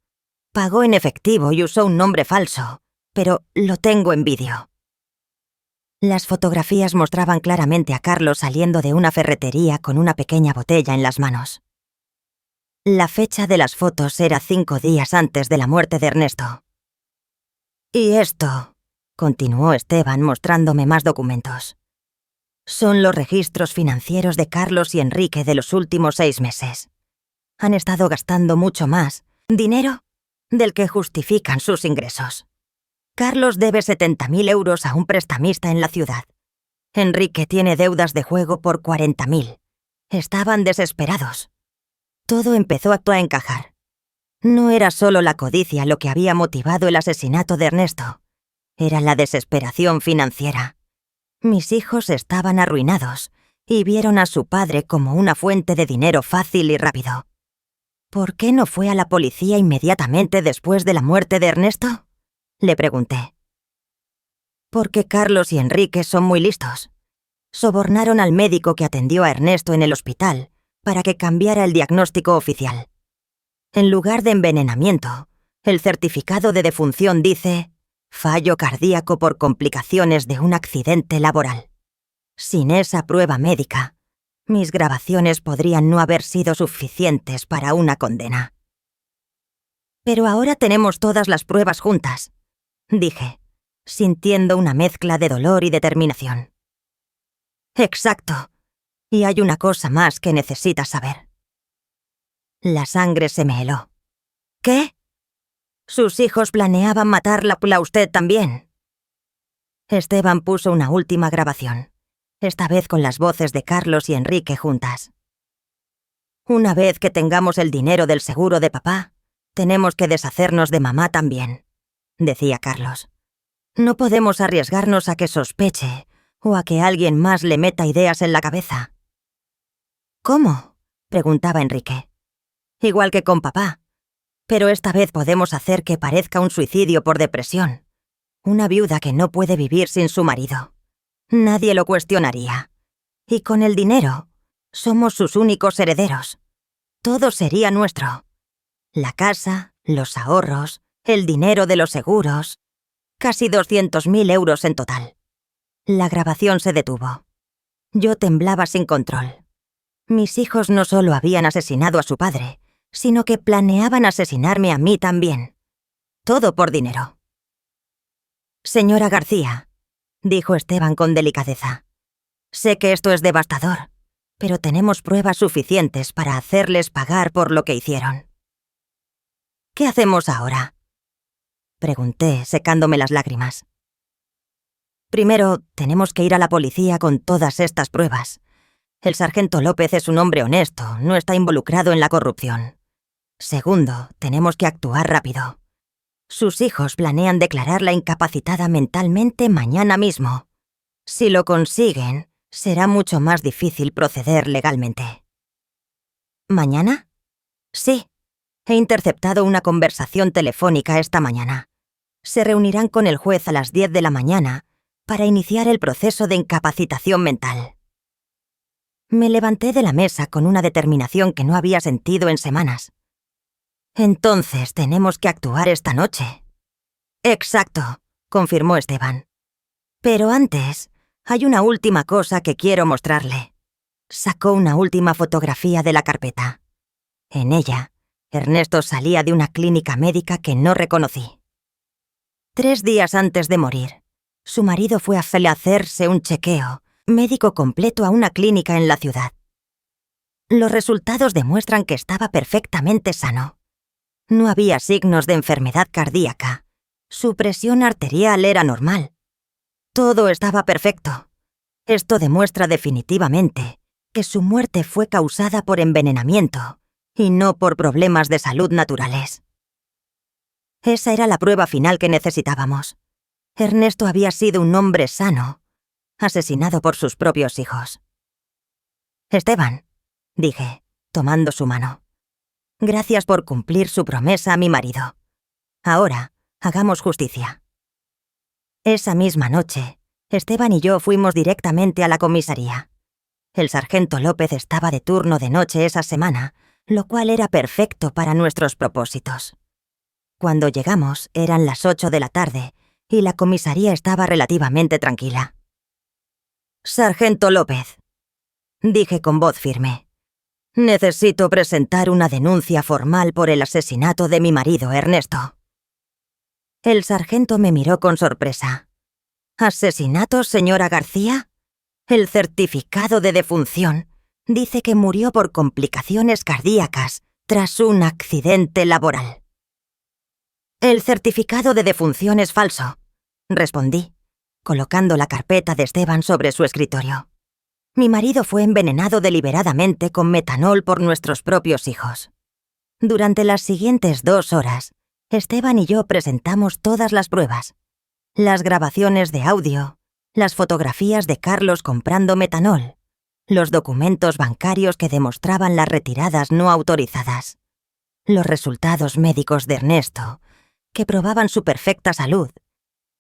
Speaker 1: Pagó en efectivo y usó un nombre falso, pero lo tengo en vídeo. Las fotografías mostraban claramente a Carlos saliendo de una ferretería con una pequeña botella en las manos. La fecha de las fotos era 5 días antes de la muerte de Ernesto. Y esto, continuó Esteban mostrándome más documentos, son los registros financieros de Carlos y Enrique de los últimos 6 meses. Han estado gastando mucho más dinero del que justifican sus ingresos. Carlos debe 70.000 euros a un prestamista en la ciudad. Enrique tiene deudas de juego por 40.000. Estaban desesperados. Todo empezó a encajar. No era solo la codicia lo que había motivado el asesinato de Ernesto. Era la desesperación financiera. Mis hijos estaban arruinados y vieron a su padre como una fuente de dinero fácil y rápido. ¿Por qué no fue a la policía inmediatamente después de la muerte de Ernesto?, le pregunté. Porque Carlos y Enrique son muy listos. Sobornaron al médico que atendió a Ernesto en el hospital para que cambiara el diagnóstico oficial. En lugar de envenenamiento, el certificado de defunción dice fallo cardíaco por complicaciones de un accidente laboral. Sin esa prueba médica, mis grabaciones podrían no haber sido suficientes para una condena. Pero ahora tenemos todas las pruebas juntas, dije, sintiendo una mezcla de dolor y determinación. Exacto. Y hay una cosa más que necesitas saber. La sangre se me heló. ¿Qué? Sus hijos planeaban matarla a usted también. Esteban puso una última grabación, esta vez con las voces de Carlos y Enrique juntas. Una vez que tengamos el dinero del seguro de papá, tenemos que deshacernos de mamá también, decía Carlos. No podemos arriesgarnos a que sospeche o a que alguien más le meta ideas en la cabeza. ¿Cómo?, preguntaba Enrique. Igual que con papá. Pero esta vez podemos hacer que parezca un suicidio por depresión. Una viuda que no puede vivir sin su marido. Nadie lo cuestionaría. Y con el dinero, somos sus únicos herederos. Todo sería nuestro. La casa, los ahorros, el dinero de los seguros. Casi 200.000 euros en total. La grabación se detuvo. Yo temblaba sin control. Mis hijos no solo habían asesinado a su padre, sino que planeaban asesinarme a mí también. Todo por dinero. Señora García, dijo Esteban con delicadeza, sé que esto es devastador, pero tenemos pruebas suficientes para hacerles pagar por lo que hicieron. ¿Qué hacemos ahora?, pregunté, secándome las lágrimas. Primero, tenemos que ir a la policía con todas estas pruebas. El sargento López es un hombre honesto, no está involucrado en la corrupción. Segundo, tenemos que actuar rápido. Sus hijos planean declararla incapacitada mentalmente mañana mismo. Si lo consiguen, será mucho más difícil proceder legalmente. ¿Mañana? Sí. He interceptado una conversación telefónica esta mañana. Se reunirán con el juez a las 10 de la mañana para iniciar el proceso de incapacitación mental. Me levanté de la mesa con una determinación que no había sentido en semanas. «Entonces tenemos que actuar esta noche». «Exacto», confirmó Esteban. «Pero antes, hay una última cosa que quiero mostrarle». Sacó una última fotografía de la carpeta. En ella, Ernesto salía de una clínica médica que no reconocí. 3 días antes de morir, su marido fue a hacerse un chequeo médico completo a una clínica en la ciudad. Los resultados demuestran que estaba perfectamente sano. No había signos de enfermedad cardíaca. Su presión arterial era normal. Todo estaba perfecto. Esto demuestra definitivamente que su muerte fue causada por envenenamiento y no por problemas de salud naturales. Esa era la prueba final que necesitábamos. Ernesto había sido un hombre sano, asesinado por sus propios hijos. «Esteban», dije, tomando su mano, «gracias por cumplir su promesa a mi marido. Ahora, hagamos justicia». Esa misma noche, Esteban y yo fuimos directamente a la comisaría. El sargento López estaba de turno de noche esa semana, lo cual era perfecto para nuestros propósitos. Cuando llegamos, eran las 8 de la tarde y la comisaría estaba relativamente tranquila. «Sargento López», dije con voz firme, «necesito presentar una denuncia formal por el asesinato de mi marido, Ernesto». El sargento me miró con sorpresa. «¿Asesinato, señora García? El certificado de defunción dice que murió por complicaciones cardíacas tras un accidente laboral». «El certificado de defunción es falso», respondí, colocando la carpeta de Esteban sobre su escritorio. «Mi marido fue envenenado deliberadamente con metanol por nuestros propios hijos». Durante las siguientes 2 horas, Esteban y yo presentamos todas las pruebas. Las grabaciones de audio, las fotografías de Carlos comprando metanol, los documentos bancarios que demostraban las retiradas no autorizadas, los resultados médicos de Ernesto, que probaban su perfecta salud,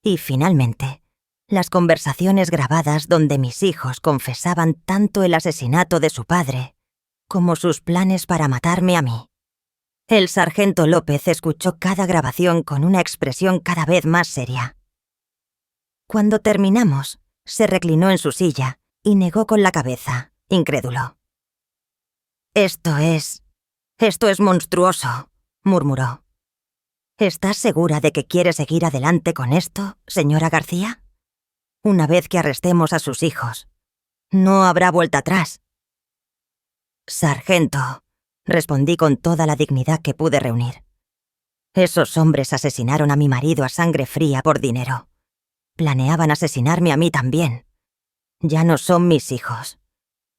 Speaker 1: y finalmente, las conversaciones grabadas donde mis hijos confesaban tanto el asesinato de su padre como sus planes para matarme a mí. El sargento López escuchó cada grabación con una expresión cada vez más seria. Cuando terminamos, se reclinó en su silla y negó con la cabeza, incrédulo. Esto es monstruoso», murmuró. «¿Estás segura de que quiere seguir adelante con esto, señora García? Una vez que arrestemos a sus hijos, no habrá vuelta atrás». «Sargento», respondí con toda la dignidad que pude reunir. «Esos hombres asesinaron a mi marido a sangre fría por dinero. Planeaban asesinarme a mí también. Ya no son mis hijos.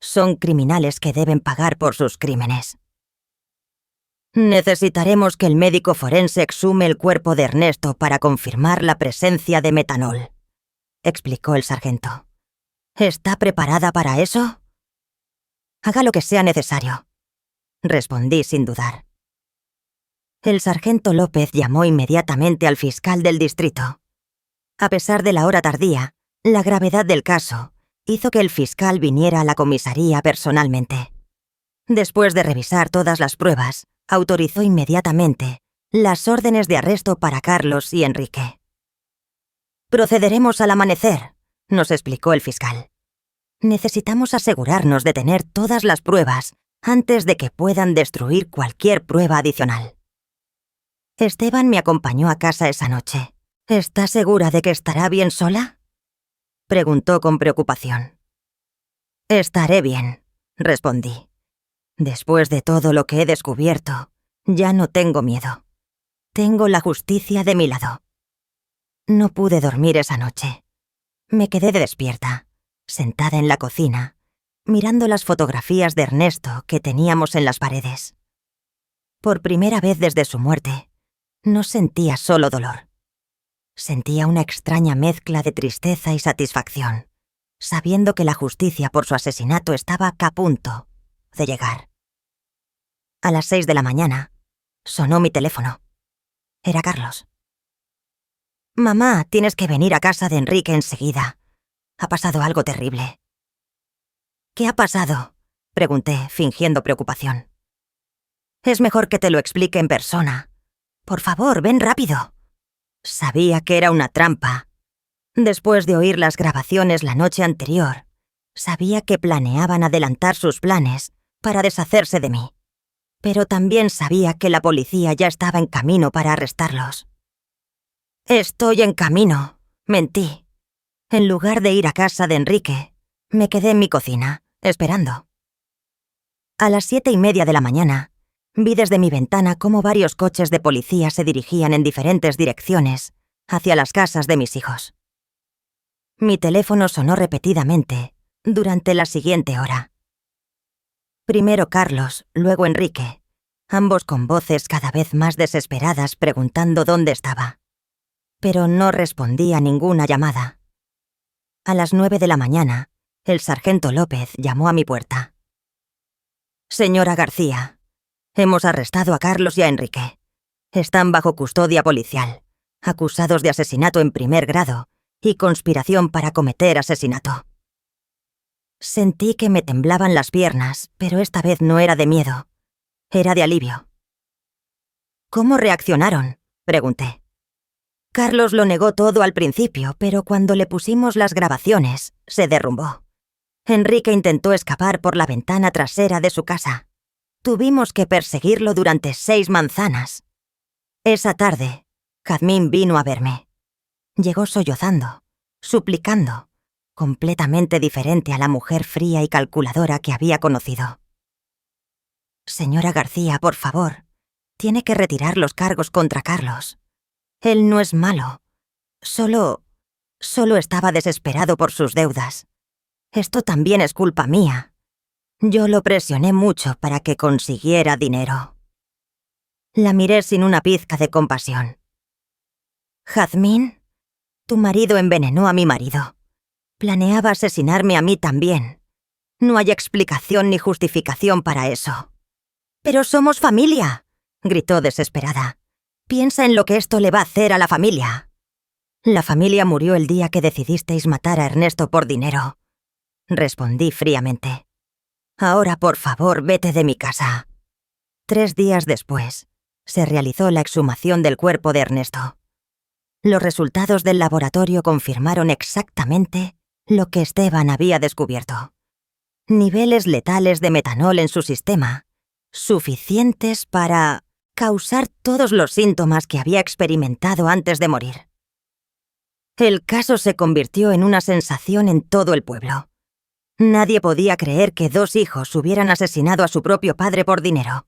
Speaker 1: Son criminales que deben pagar por sus crímenes». «Necesitaremos que el médico forense exhume el cuerpo de Ernesto para confirmar la presencia de metanol», explicó el sargento. «¿Está preparada para eso?» «Haga lo que sea necesario», respondí sin dudar. El sargento López llamó inmediatamente al fiscal del distrito. A pesar de la hora tardía, la gravedad del caso hizo que el fiscal viniera a la comisaría personalmente. Después de revisar todas las pruebas, autorizó inmediatamente las órdenes de arresto para Carlos y Enrique. «Procederemos al amanecer», nos explicó el fiscal. «Necesitamos asegurarnos de tener todas las pruebas antes de que puedan destruir cualquier prueba adicional». Esteban me acompañó a casa esa noche. «¿Está segura de que estará bien sola?», preguntó con preocupación. «Estaré bien», respondí. «Después de todo lo que he descubierto, ya no tengo miedo. Tengo la justicia de mi lado». No pude dormir esa noche. Me quedé despierta, sentada en la cocina, mirando las fotografías de Ernesto que teníamos en las paredes. Por primera vez desde su muerte, no sentía solo dolor. Sentía una extraña mezcla de tristeza y satisfacción, sabiendo que la justicia por su asesinato estaba a punto de llegar. A las 6 de la mañana, sonó mi teléfono. Era Carlos. «Mamá, tienes que venir a casa de Enrique enseguida. Ha pasado algo terrible». «¿Qué ha pasado?», Pregunté, fingiendo preocupación. Es mejor que te lo explique en persona. Por favor, ven rápido. Sabía que era una trampa. Después de oír las grabaciones la noche anterior, sabía que planeaban adelantar sus planes para deshacerse de mí. Pero también sabía que la policía ya estaba en camino para arrestarlos. Estoy en camino, mentí. En lugar de ir a casa de Enrique, me quedé en mi cocina, esperando. A las 7:30 de la mañana, vi desde mi ventana cómo varios coches de policía se dirigían en diferentes direcciones hacia las casas de mis hijos. Mi teléfono sonó repetidamente durante la siguiente hora. Primero Carlos, luego Enrique, ambos con voces cada vez más desesperadas preguntando dónde estaba. Pero no respondí a ninguna llamada. A las 9 de la mañana, el sargento López llamó a mi puerta. Señora García, hemos arrestado a Carlos y a Enrique. Están bajo custodia policial, acusados de asesinato en primer grado y conspiración para cometer asesinato. Sentí que me temblaban las piernas, pero esta vez no era de miedo, era de alivio. ¿Cómo reaccionaron?, pregunté. Carlos lo negó todo al principio, pero cuando le pusimos las grabaciones, se derrumbó. Enrique intentó escapar por la ventana trasera de su casa. Tuvimos que perseguirlo durante 6 manzanas. Esa tarde, Jazmín vino a verme. Llegó sollozando, suplicando, completamente diferente a la mujer fría y calculadora que había conocido. Señora García, por favor, tiene que retirar los cargos contra Carlos. Él no es malo. Solo estaba desesperado por sus deudas. Esto también es culpa mía. Yo lo presioné mucho para que consiguiera dinero. La miré sin una pizca de compasión. Jazmín, tu marido envenenó a mi marido. Planeaba asesinarme a mí también. No hay explicación ni justificación para eso. «¡Pero somos familia!», gritó desesperada. «Piensa en lo que esto le va a hacer a la familia». «La familia murió el día que decidisteis matar a Ernesto por dinero», respondí fríamente. «Ahora, por favor, vete de mi casa». 3 días después, se realizó la exhumación del cuerpo de Ernesto. Los resultados del laboratorio confirmaron exactamente lo que Esteban había descubierto. Niveles letales de metanol en su sistema, suficientes para causar todos los síntomas que había experimentado antes de morir. El caso se convirtió en una sensación en todo el pueblo. Nadie podía creer que 2 hijos hubieran asesinado a su propio padre por dinero.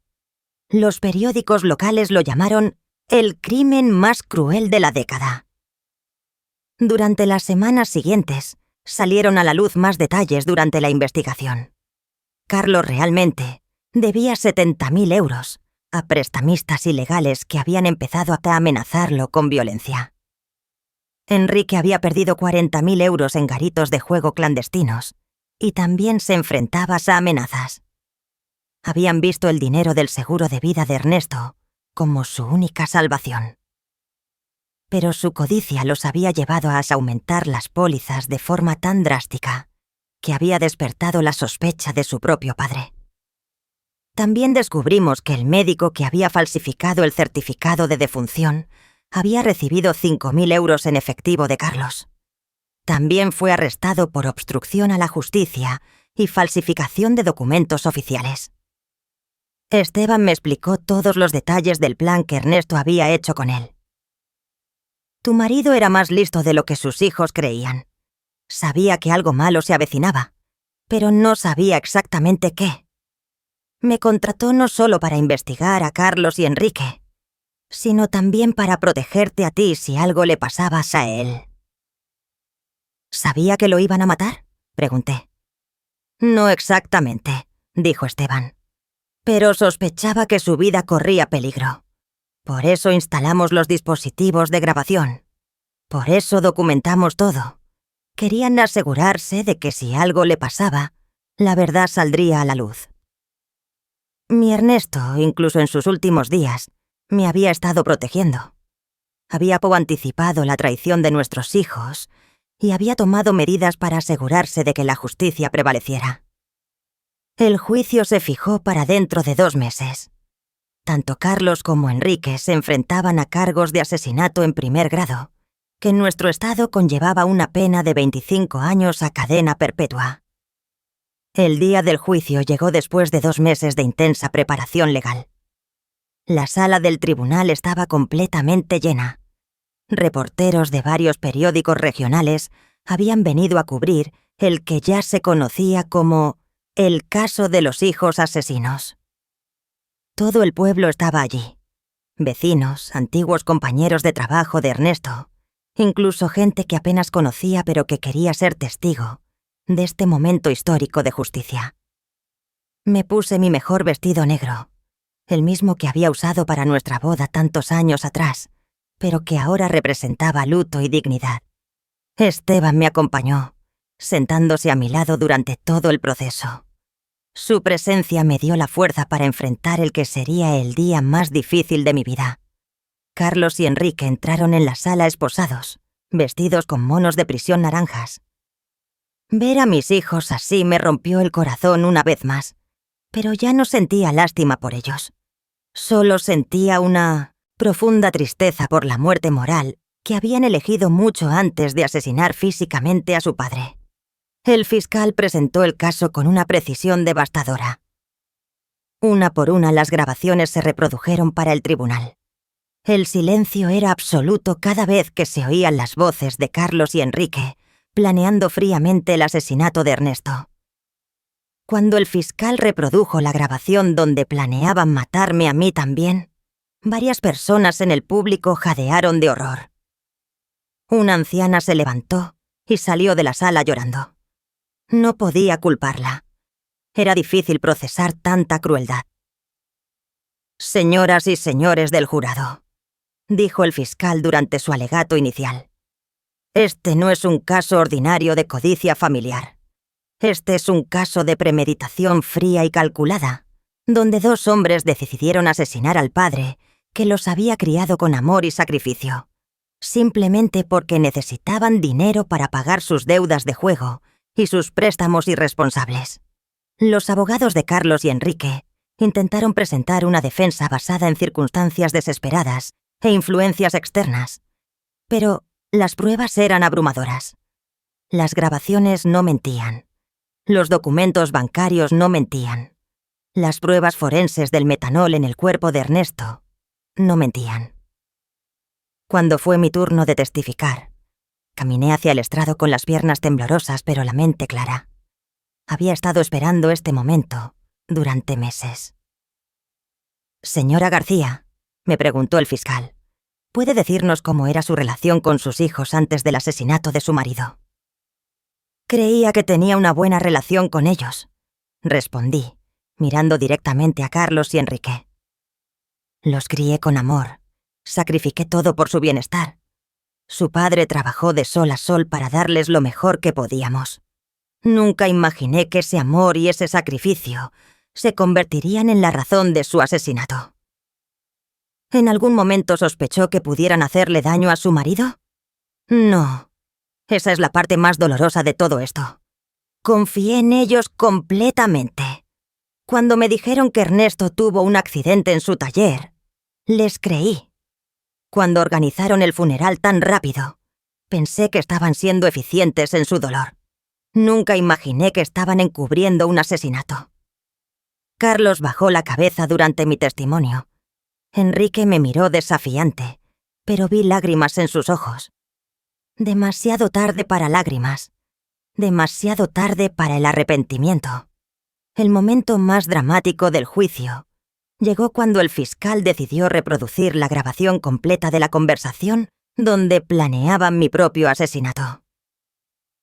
Speaker 1: Los periódicos locales lo llamaron el crimen más cruel de la década. Durante las semanas siguientes, salieron a la luz más detalles durante la investigación. Carlos realmente debía 70.000 euros a prestamistas ilegales que habían empezado a amenazarlo con violencia. Enrique había perdido 40.000 euros en garitos de juego clandestinos y también se enfrentaba a amenazas. Habían visto el dinero del seguro de vida de Ernesto como su única salvación. Pero su codicia los había llevado a aumentar las pólizas de forma tan drástica que había despertado la sospecha de su propio padre. También descubrimos que el médico que había falsificado el certificado de defunción había recibido 5.000 euros en efectivo de Carlos. También fue arrestado por obstrucción a la justicia y falsificación de documentos oficiales. Esteban me explicó todos los detalles del plan que Ernesto había hecho con él. Tu marido era más listo de lo que sus hijos creían. Sabía que algo malo se avecinaba, pero no sabía exactamente qué. Me contrató no solo para investigar a Carlos y Enrique, sino también para protegerte a ti si algo le pasabas a él. ¿Sabía que lo iban a matar?, pregunté. No exactamente, dijo Esteban, pero sospechaba que su vida corría peligro. Por eso instalamos los dispositivos de grabación. Por eso documentamos todo. Querían asegurarse de que si algo le pasaba, la verdad saldría a la luz. Mi Ernesto, incluso en sus últimos días, me había estado protegiendo. Había anticipado la traición de nuestros hijos y había tomado medidas para asegurarse de que la justicia prevaleciera. El juicio se fijó para dentro de 2 meses. Tanto Carlos como Enrique se enfrentaban a cargos de asesinato en primer grado, que en nuestro estado conllevaba una pena de 25 años a cadena perpetua. El día del juicio llegó después de 2 meses de intensa preparación legal. La sala del tribunal estaba completamente llena. Reporteros de varios periódicos regionales habían venido a cubrir el que ya se conocía como el caso de los hijos asesinos. Todo el pueblo estaba allí. Vecinos, antiguos compañeros de trabajo de Ernesto, incluso gente que apenas conocía pero que quería ser testigo de este momento histórico de justicia. Me puse mi mejor vestido negro, el mismo que había usado para nuestra boda tantos años atrás, pero que ahora representaba luto y dignidad. Esteban me acompañó, sentándose a mi lado durante todo el proceso. Su presencia me dio la fuerza para enfrentar el que sería el día más difícil de mi vida. Carlos y Enrique entraron en la sala esposados, vestidos con monos de prisión naranjas. Ver a mis hijos así me rompió el corazón una vez más, pero ya no sentía lástima por ellos. Solo sentía una profunda tristeza por la muerte moral que habían elegido mucho antes de asesinar físicamente a su padre. El fiscal presentó el caso con una precisión devastadora. Una por una las grabaciones se reprodujeron para el tribunal. El silencio era absoluto cada vez que se oían las voces de Carlos y Enrique, planeando fríamente el asesinato de Ernesto. Cuando el fiscal reprodujo la grabación donde planeaban matarme a mí también, varias personas en el público jadearon de horror. Una anciana se levantó y salió de la sala llorando. No podía culparla. Era difícil procesar tanta crueldad. «Señoras y señores del jurado», dijo el fiscal durante su alegato inicial. «Este no es un caso ordinario de codicia familiar. Este es un caso de premeditación fría y calculada, donde 2 hombres decidieron asesinar al padre, que los había criado con amor y sacrificio, simplemente porque necesitaban dinero para pagar sus deudas de juego y sus préstamos irresponsables. Los abogados de Carlos y Enrique intentaron presentar una defensa basada en circunstancias desesperadas e influencias externas, pero las pruebas eran abrumadoras. Las grabaciones no mentían. Los documentos bancarios no mentían. Las pruebas forenses del metanol en el cuerpo de Ernesto no mentían. Cuando fue mi turno de testificar, caminé hacia el estrado con las piernas temblorosas pero la mente clara. Había estado esperando este momento durante meses. «Señora García», me preguntó el fiscal, «¿puede decirnos cómo era su relación con sus hijos antes del asesinato de su marido?» «Creía que tenía una buena relación con ellos», respondí, mirando directamente a Carlos y Enrique. «Los crié con amor, sacrifiqué todo por su bienestar. Su padre trabajó de sol a sol para darles lo mejor que podíamos. Nunca imaginé que ese amor y ese sacrificio se convertirían en la razón de su asesinato». «¿En algún momento sospechó que pudieran hacerle daño a su marido?» «No. Esa es la parte más dolorosa de todo esto. Confié en ellos completamente. Cuando me dijeron que Ernesto tuvo un accidente en su taller, les creí. Cuando organizaron el funeral tan rápido, pensé que estaban siendo eficientes en su dolor. Nunca imaginé que estaban encubriendo un asesinato». Carlos bajó la cabeza durante mi testimonio. Enrique me miró desafiante, pero vi lágrimas en sus ojos. Demasiado tarde para lágrimas. Demasiado tarde para el arrepentimiento. El momento más dramático del juicio llegó cuando el fiscal decidió reproducir la grabación completa de la conversación donde planeaban mi propio asesinato.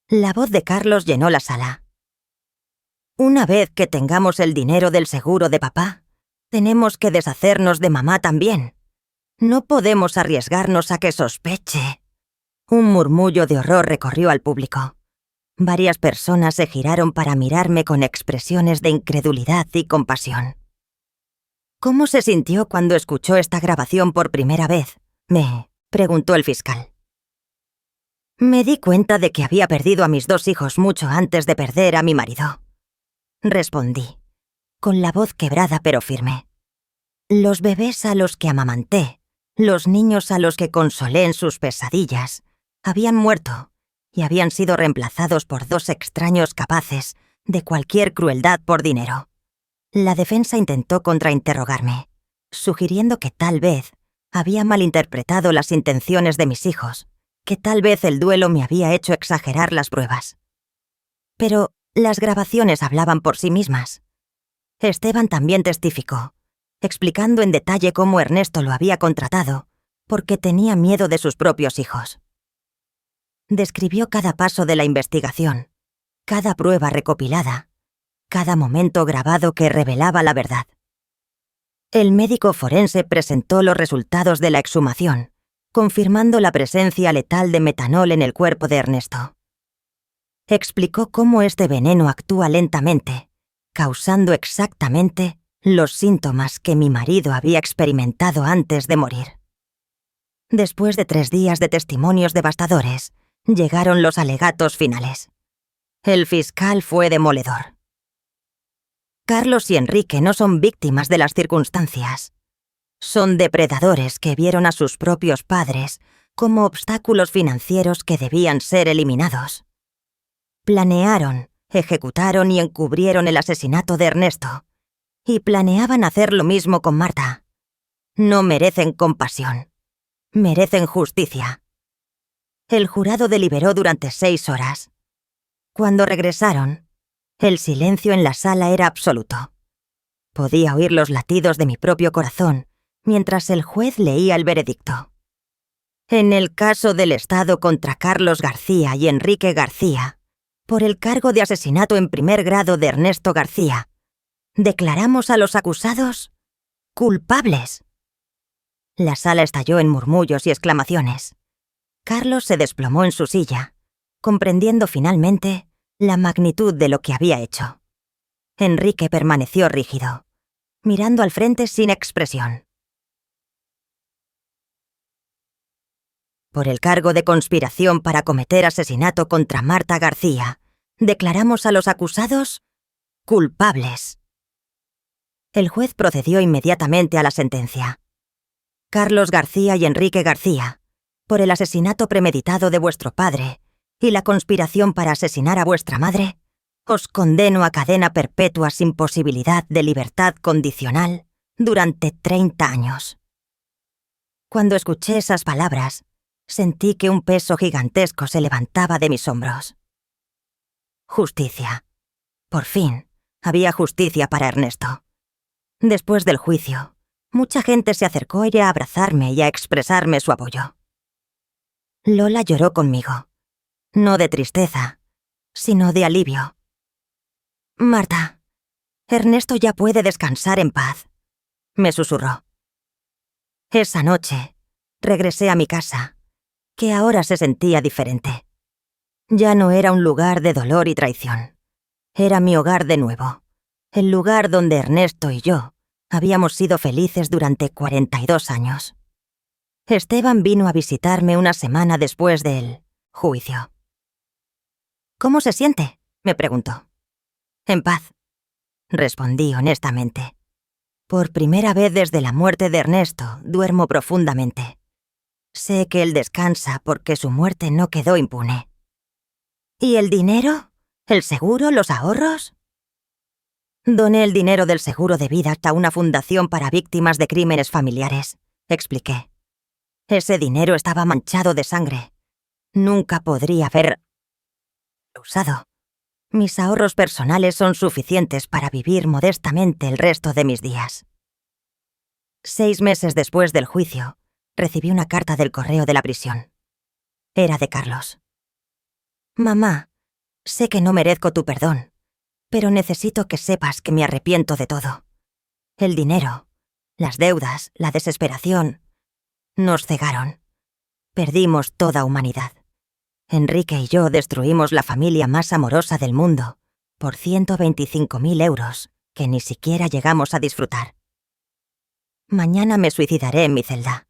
Speaker 1: La voz de Carlos llenó la sala. «Una vez que tengamos el dinero del seguro de papá, tenemos que deshacernos de mamá también. No podemos arriesgarnos a que sospeche». Un murmullo de horror recorrió al público. Varias personas se giraron para mirarme con expresiones de incredulidad y compasión. «¿Cómo se sintió cuando escuchó esta grabación por primera vez?», me preguntó el fiscal. «Me di cuenta de que había perdido a mis 2 hijos mucho antes de perder a mi marido», respondí, con la voz quebrada pero firme. Los bebés a los que amamanté, los niños a los que consolé en sus pesadillas, habían muerto y habían sido reemplazados por 2 extraños capaces de cualquier crueldad por dinero. La defensa intentó contrainterrogarme, sugiriendo que tal vez había malinterpretado las intenciones de mis hijos, que tal vez el duelo me había hecho exagerar las pruebas. Pero las grabaciones hablaban por sí mismas. Esteban también testificó, explicando en detalle cómo Ernesto lo había contratado porque tenía miedo de sus propios hijos. Describió cada paso de la investigación, cada prueba recopilada, cada momento grabado que revelaba la verdad. El médico forense presentó los resultados de la exhumación, confirmando la presencia letal de metanol en el cuerpo de Ernesto. Explicó cómo este veneno actúa lentamente, causando exactamente los síntomas que mi marido había experimentado antes de morir. Después de 3 días de testimonios devastadores, llegaron los alegatos finales. El fiscal fue demoledor. Carlos y Enrique no son víctimas de las circunstancias. Son depredadores que vieron a sus propios padres como obstáculos financieros que debían ser eliminados. Planearon, ejecutaron y encubrieron el asesinato de Ernesto, y planeaban hacer lo mismo con Marta. No merecen compasión. Merecen justicia. El jurado deliberó durante 6 horas. Cuando regresaron, el silencio en la sala era absoluto. Podía oír los latidos de mi propio corazón mientras el juez leía el veredicto. En el caso del Estado contra Carlos García y Enrique García, por el cargo de asesinato en primer grado de Ernesto García, declaramos a los acusados culpables. La sala estalló en murmullos y exclamaciones. Carlos se desplomó en su silla, comprendiendo finalmente la magnitud de lo que había hecho. Enrique permaneció rígido, mirando al frente sin expresión. Por el cargo de conspiración para cometer asesinato contra Marta García, declaramos a los acusados culpables. El juez procedió inmediatamente a la sentencia. Carlos García y Enrique García, por el asesinato premeditado de vuestro padre y la conspiración para asesinar a vuestra madre, os condeno a cadena perpetua sin posibilidad de libertad condicional durante 30 años. Cuando escuché esas palabras, sentí que un peso gigantesco se levantaba de mis hombros. Justicia. Por fin, había justicia para Ernesto. Después del juicio, mucha gente se acercó a ir a abrazarme y a expresarme su apoyo. Lola lloró conmigo, no de tristeza, sino de alivio. Marta, Ernesto ya puede descansar en paz, me susurró. Esa noche, regresé a mi casa, que ahora se sentía diferente. Ya no era un lugar de dolor y traición. Era mi hogar de nuevo, el lugar donde Ernesto y yo habíamos sido felices durante 42 años. Esteban vino a visitarme una semana después del juicio. ¿Cómo se siente?, me preguntó. En paz, respondí honestamente. Por primera vez desde la muerte de Ernesto, duermo profundamente. Sé que él descansa porque su muerte no quedó impune. ¿Y el dinero? ¿El seguro? ¿Los ahorros? Doné el dinero del seguro de vida a una fundación para víctimas de crímenes familiares, expliqué. Ese dinero estaba manchado de sangre. Nunca podría haber usado. Mis ahorros personales son suficientes para vivir modestamente el resto de mis días. 6 meses después del juicio, recibí una carta del correo de la prisión. Era de Carlos. Mamá, sé que no merezco tu perdón, pero necesito que sepas que me arrepiento de todo. El dinero, las deudas, la desesperación, nos cegaron. Perdimos toda humanidad. Enrique y yo destruimos la familia más amorosa del mundo por 125.000 euros que ni siquiera llegamos a disfrutar. Mañana me suicidaré en mi celda.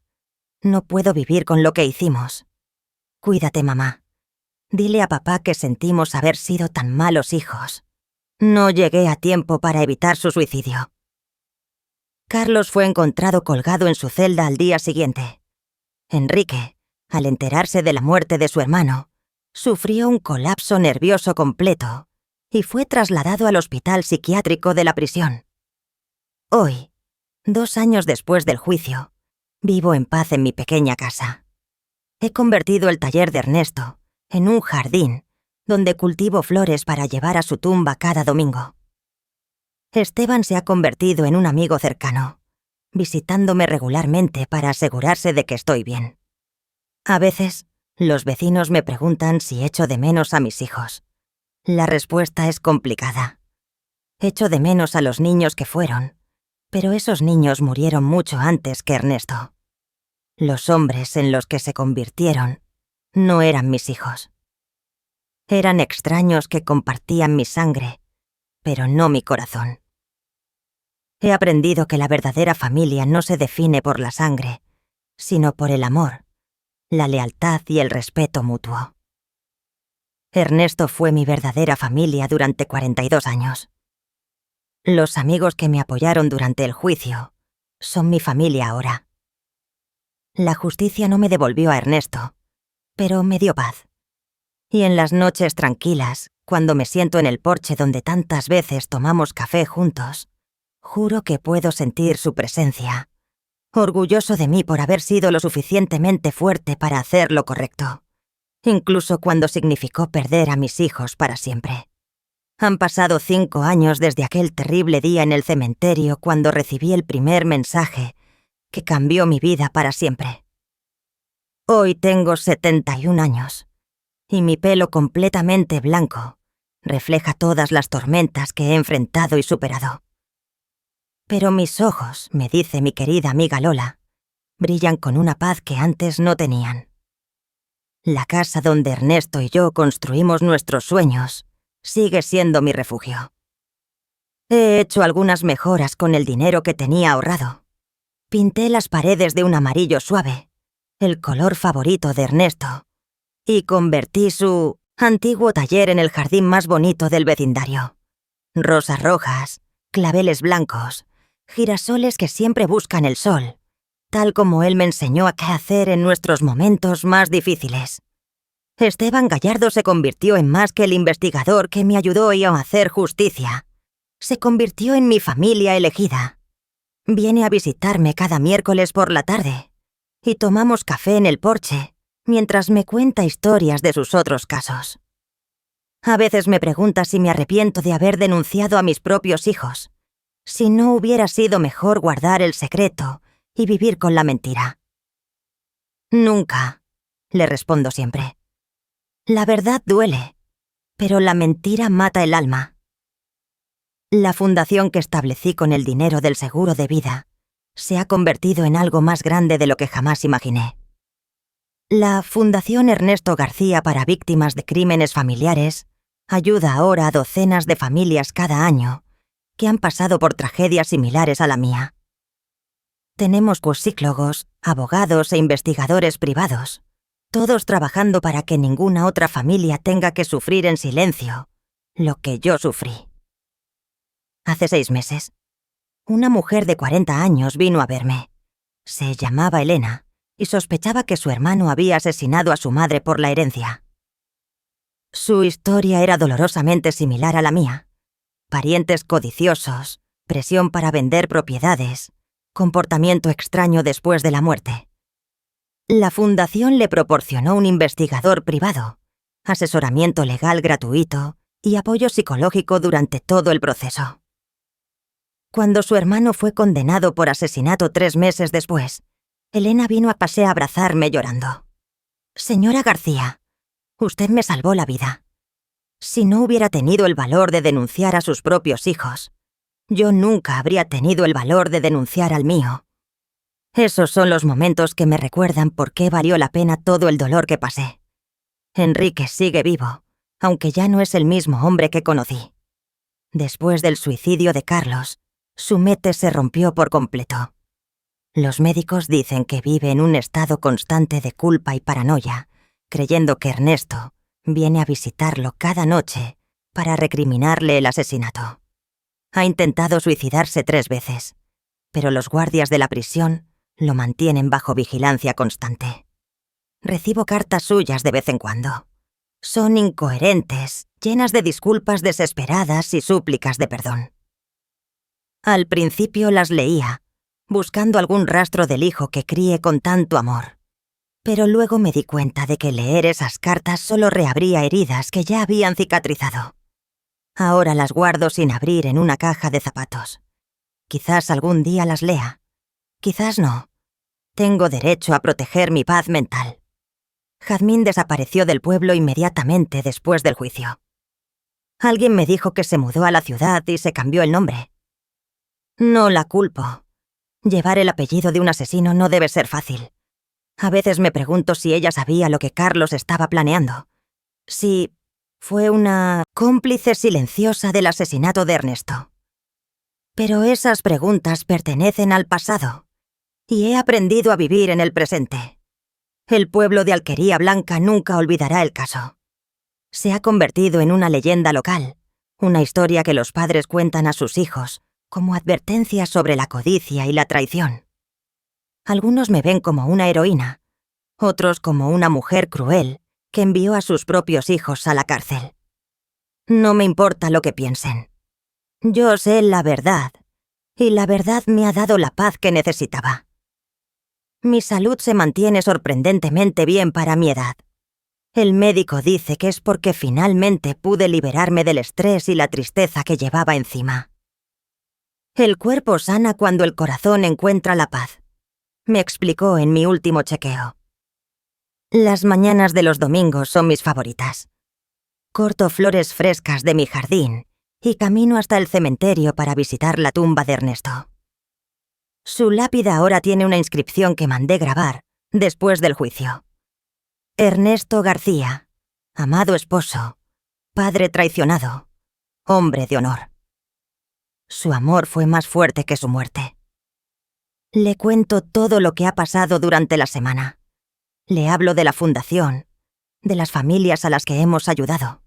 Speaker 1: No puedo vivir con lo que hicimos. Cuídate, mamá. Dile a papá que sentimos haber sido tan malos hijos. No llegué a tiempo para evitar su suicidio. Carlos fue encontrado colgado en su celda al día siguiente. Enrique, al enterarse de la muerte de su hermano, sufrió un colapso nervioso completo y fue trasladado al hospital psiquiátrico de la prisión. Hoy, 2 años después del juicio, vivo en paz en mi pequeña casa. He convertido el taller de Ernesto en un jardín donde cultivo flores para llevar a su tumba cada domingo. Esteban se ha convertido en un amigo cercano, visitándome regularmente para asegurarse de que estoy bien. A veces, los vecinos me preguntan si echo de menos a mis hijos. La respuesta es complicada. Echo de menos a los niños que fueron, pero esos niños murieron mucho antes que Ernesto. Los hombres en los que se convirtieron no eran mis hijos. Eran extraños que compartían mi sangre, pero no mi corazón. He aprendido que la verdadera familia no se define por la sangre, sino por el amor, la lealtad y el respeto mutuo. Ernesto fue mi verdadera familia durante 42 años. Los amigos que me apoyaron durante el juicio son mi familia ahora. La justicia no me devolvió a Ernesto, pero me dio paz. Y en las noches tranquilas, cuando me siento en el porche donde tantas veces tomamos café juntos, juro que puedo sentir su presencia, orgulloso de mí por haber sido lo suficientemente fuerte para hacer lo correcto, incluso cuando significó perder a mis hijos para siempre. Han pasado 5 años desde aquel terrible día en el cementerio cuando recibí el primer mensaje que cambió mi vida para siempre. Hoy tengo 71 años. Y mi pelo completamente blanco refleja todas las tormentas que he enfrentado y superado. Pero mis ojos, me dice mi querida amiga Lola, brillan con una paz que antes no tenían. La casa donde Ernesto y yo construimos nuestros sueños sigue siendo mi refugio. He hecho algunas mejoras con el dinero que tenía ahorrado. Pinté las paredes de un amarillo suave, el color favorito de Ernesto, y convertí su antiguo taller en el jardín más bonito del vecindario. Rosas rojas, claveles blancos, girasoles que siempre buscan el sol, tal como él me enseñó a qué hacer en nuestros momentos más difíciles. Esteban Gallardo se convirtió en más que el investigador que me ayudó a hacer justicia. Se convirtió en mi familia elegida. Viene a visitarme cada miércoles por la tarde y tomamos café en el porche mientras me cuenta historias de sus otros casos. A veces me pregunta si me arrepiento de haber denunciado a mis propios hijos, si no hubiera sido mejor guardar el secreto y vivir con la mentira. Nunca, le respondo siempre. La verdad duele, pero la mentira mata el alma. La fundación que establecí con el dinero del seguro de vida se ha convertido en algo más grande de lo que jamás imaginé. La Fundación Ernesto García para Víctimas de Crímenes Familiares ayuda ahora a docenas de familias cada año que han pasado por tragedias similares a la mía. Tenemos psicólogos, abogados e investigadores privados, todos trabajando para que ninguna otra familia tenga que sufrir en silencio lo que yo sufrí. Hace 6 meses, una mujer de 40 años vino a verme. Se llamaba Elena y sospechaba que su hermano había asesinado a su madre por la herencia. Su historia era dolorosamente similar a la mía. Parientes codiciosos, presión para vender propiedades, comportamiento extraño después de la muerte. La fundación le proporcionó un investigador privado, asesoramiento legal gratuito y apoyo psicológico durante todo el proceso. Cuando su hermano fue condenado por asesinato 3 meses después, Elena vino a paseo a abrazarme llorando. «Señora García, usted me salvó la vida. Si no hubiera tenido el valor de denunciar a sus propios hijos, yo nunca habría tenido el valor de denunciar al mío. Esos son los momentos que me recuerdan por qué valió la pena todo el dolor que pasé. Enrique sigue vivo, aunque ya no es el mismo hombre que conocí. Después del suicidio de Carlos, su mente se rompió por completo. Los médicos dicen que vive en un estado constante de culpa y paranoia, creyendo que Ernesto viene a visitarlo cada noche para recriminarle el asesinato. Ha intentado suicidarse 3 veces, pero los guardias de la prisión lo mantienen bajo vigilancia constante. Recibo cartas suyas de vez en cuando. Son incoherentes, llenas de disculpas desesperadas y súplicas de perdón. Al principio las leía, buscando algún rastro del hijo que críe con tanto amor. Pero luego me di cuenta de que leer esas cartas solo reabría heridas que ya habían cicatrizado. Ahora las guardo sin abrir en una caja de zapatos. Quizás algún día las lea. Quizás no. Tengo derecho a proteger mi paz mental. Jazmín desapareció del pueblo inmediatamente después del juicio. Alguien me dijo que se mudó a la ciudad y se cambió el nombre. No la culpo. Llevar el apellido de un asesino no debe ser fácil. A veces me pregunto si ella sabía lo que Carlos estaba planeando. Si fue una cómplice silenciosa del asesinato de Ernesto. Pero esas preguntas pertenecen al pasado, y he aprendido a vivir en el presente. El pueblo de Alquería Blanca nunca olvidará el caso. Se ha convertido en una leyenda local, una historia que los padres cuentan a sus hijos como advertencia sobre la codicia y la traición. Algunos me ven como una heroína, otros como una mujer cruel que envió a sus propios hijos a la cárcel. No me importa lo que piensen. Yo sé la verdad, y la verdad me ha dado la paz que necesitaba. Mi salud se mantiene sorprendentemente bien para mi edad. El médico dice que es porque finalmente pude liberarme del estrés y la tristeza que llevaba encima. El cuerpo sana cuando el corazón encuentra la paz, me explicó en mi último chequeo. Las mañanas de los domingos son mis favoritas. Corto flores frescas de mi jardín y camino hasta el cementerio para visitar la tumba de Ernesto. Su lápida ahora tiene una inscripción que mandé grabar después del juicio. Ernesto García, amado esposo, padre traicionado, hombre de honor. Su amor fue más fuerte que su muerte. Le cuento todo lo que ha pasado durante la semana. Le hablo de la fundación, de las familias a las que hemos ayudado,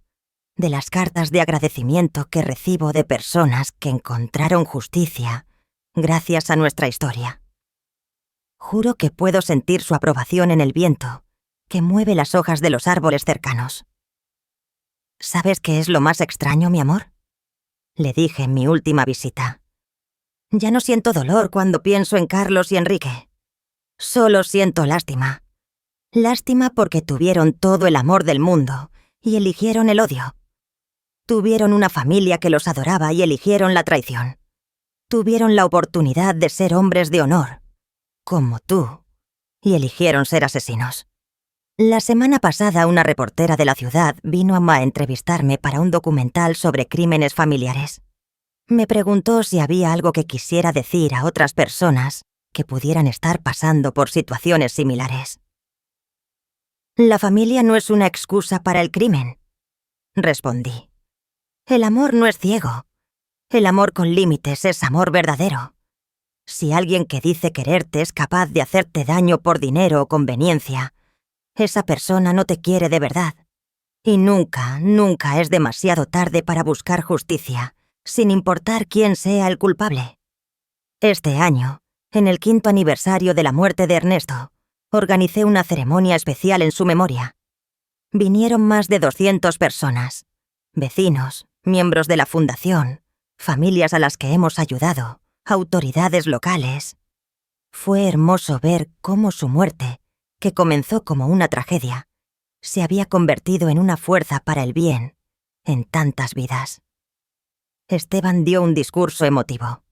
Speaker 1: de las cartas de agradecimiento que recibo de personas que encontraron justicia gracias a nuestra historia. Juro que puedo sentir su aprobación en el viento que mueve las hojas de los árboles cercanos. ¿Sabes qué es lo más extraño, mi amor? Le dije en mi última visita. Ya no siento dolor cuando pienso en Carlos y Enrique. Solo siento lástima. Lástima porque tuvieron todo el amor del mundo y eligieron el odio. Tuvieron una familia que los adoraba y eligieron la traición. Tuvieron la oportunidad de ser hombres de honor, como tú, y eligieron ser asesinos. La semana pasada una reportera de la ciudad vino a entrevistarme para un documental sobre crímenes familiares. Me preguntó si había algo que quisiera decir a otras personas que pudieran estar pasando por situaciones similares. La familia no es una excusa para el crimen, respondí. El amor no es ciego. El amor con límites es amor verdadero. Si alguien que dice quererte es capaz de hacerte daño por dinero o conveniencia, esa persona no te quiere de verdad. Y nunca, nunca es demasiado tarde para buscar justicia, sin importar quién sea el culpable. Este año, en el 5º aniversario de la muerte de Ernesto, organicé una ceremonia especial en su memoria. Vinieron más de 200 personas, vecinos, miembros de la fundación, familias a las que hemos ayudado, autoridades locales. Fue hermoso ver cómo su muerte, que comenzó como una tragedia, se había convertido en una fuerza para el bien en tantas vidas. Esteban dio un discurso emotivo.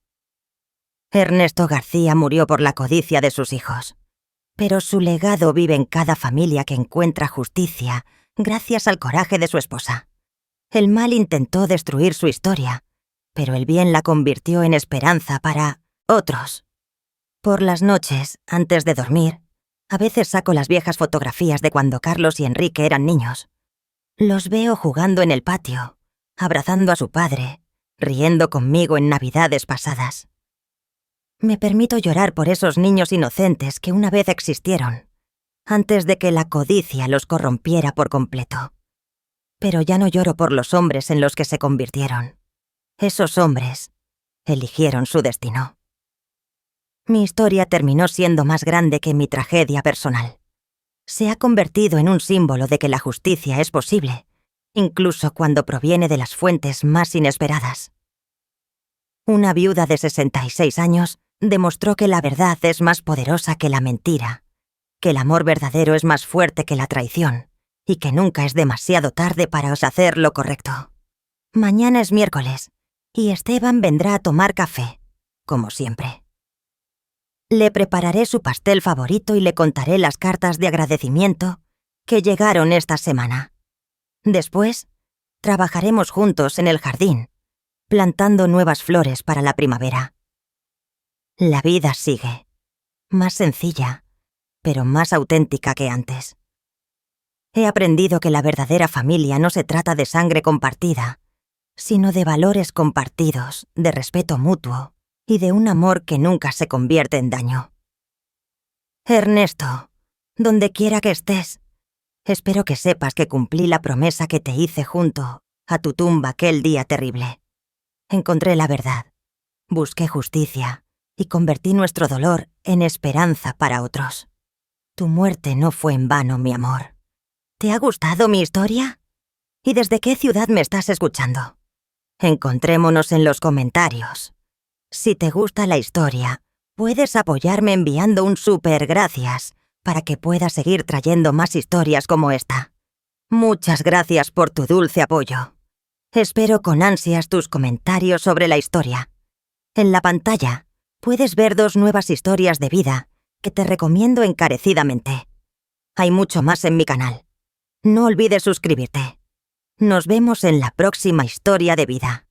Speaker 1: Ernesto García murió por la codicia de sus hijos, pero su legado vive en cada familia que encuentra justicia gracias al coraje de su esposa. El mal intentó destruir su historia, pero el bien la convirtió en esperanza para otros. Por las noches, antes de dormir, a veces saco las viejas fotografías de cuando Carlos y Enrique eran niños. Los veo jugando en el patio, abrazando a su padre, riendo conmigo en Navidades pasadas. Me permito llorar por esos niños inocentes que una vez existieron, antes de que la codicia los corrompiera por completo. Pero ya no lloro por los hombres en los que se convirtieron. Esos hombres eligieron su destino. Mi historia terminó siendo más grande que mi tragedia personal. Se ha convertido en un símbolo de que la justicia es posible, incluso cuando proviene de las fuentes más inesperadas. Una viuda de 66 años demostró que la verdad es más poderosa que la mentira, que el amor verdadero es más fuerte que la traición y que nunca es demasiado tarde para hacer lo correcto. Mañana es miércoles y Esteban vendrá a tomar café, como siempre. Le prepararé su pastel favorito y le contaré las cartas de agradecimiento que llegaron esta semana. Después, trabajaremos juntos en el jardín, plantando nuevas flores para la primavera. La vida sigue, más sencilla, pero más auténtica que antes. He aprendido que la verdadera familia no se trata de sangre compartida, sino de valores compartidos, de respeto mutuo y de un amor que nunca se convierte en daño. Ernesto, donde quiera que estés, espero que sepas que cumplí la promesa que te hice junto a tu tumba aquel día terrible. Encontré la verdad, busqué justicia y convertí nuestro dolor en esperanza para otros. Tu muerte no fue en vano, mi amor. ¿Te ha gustado mi historia? ¿Y desde qué ciudad me estás escuchando? Encontrémonos en los comentarios. Si te gusta la historia, puedes apoyarme enviando un súper gracias para que pueda seguir trayendo más historias como esta. Muchas gracias por tu dulce apoyo. Espero con ansias tus comentarios sobre la historia. En la pantalla puedes ver 2 nuevas historias de vida que te recomiendo encarecidamente. Hay mucho más en mi canal. No olvides suscribirte. Nos vemos en la próxima historia de vida.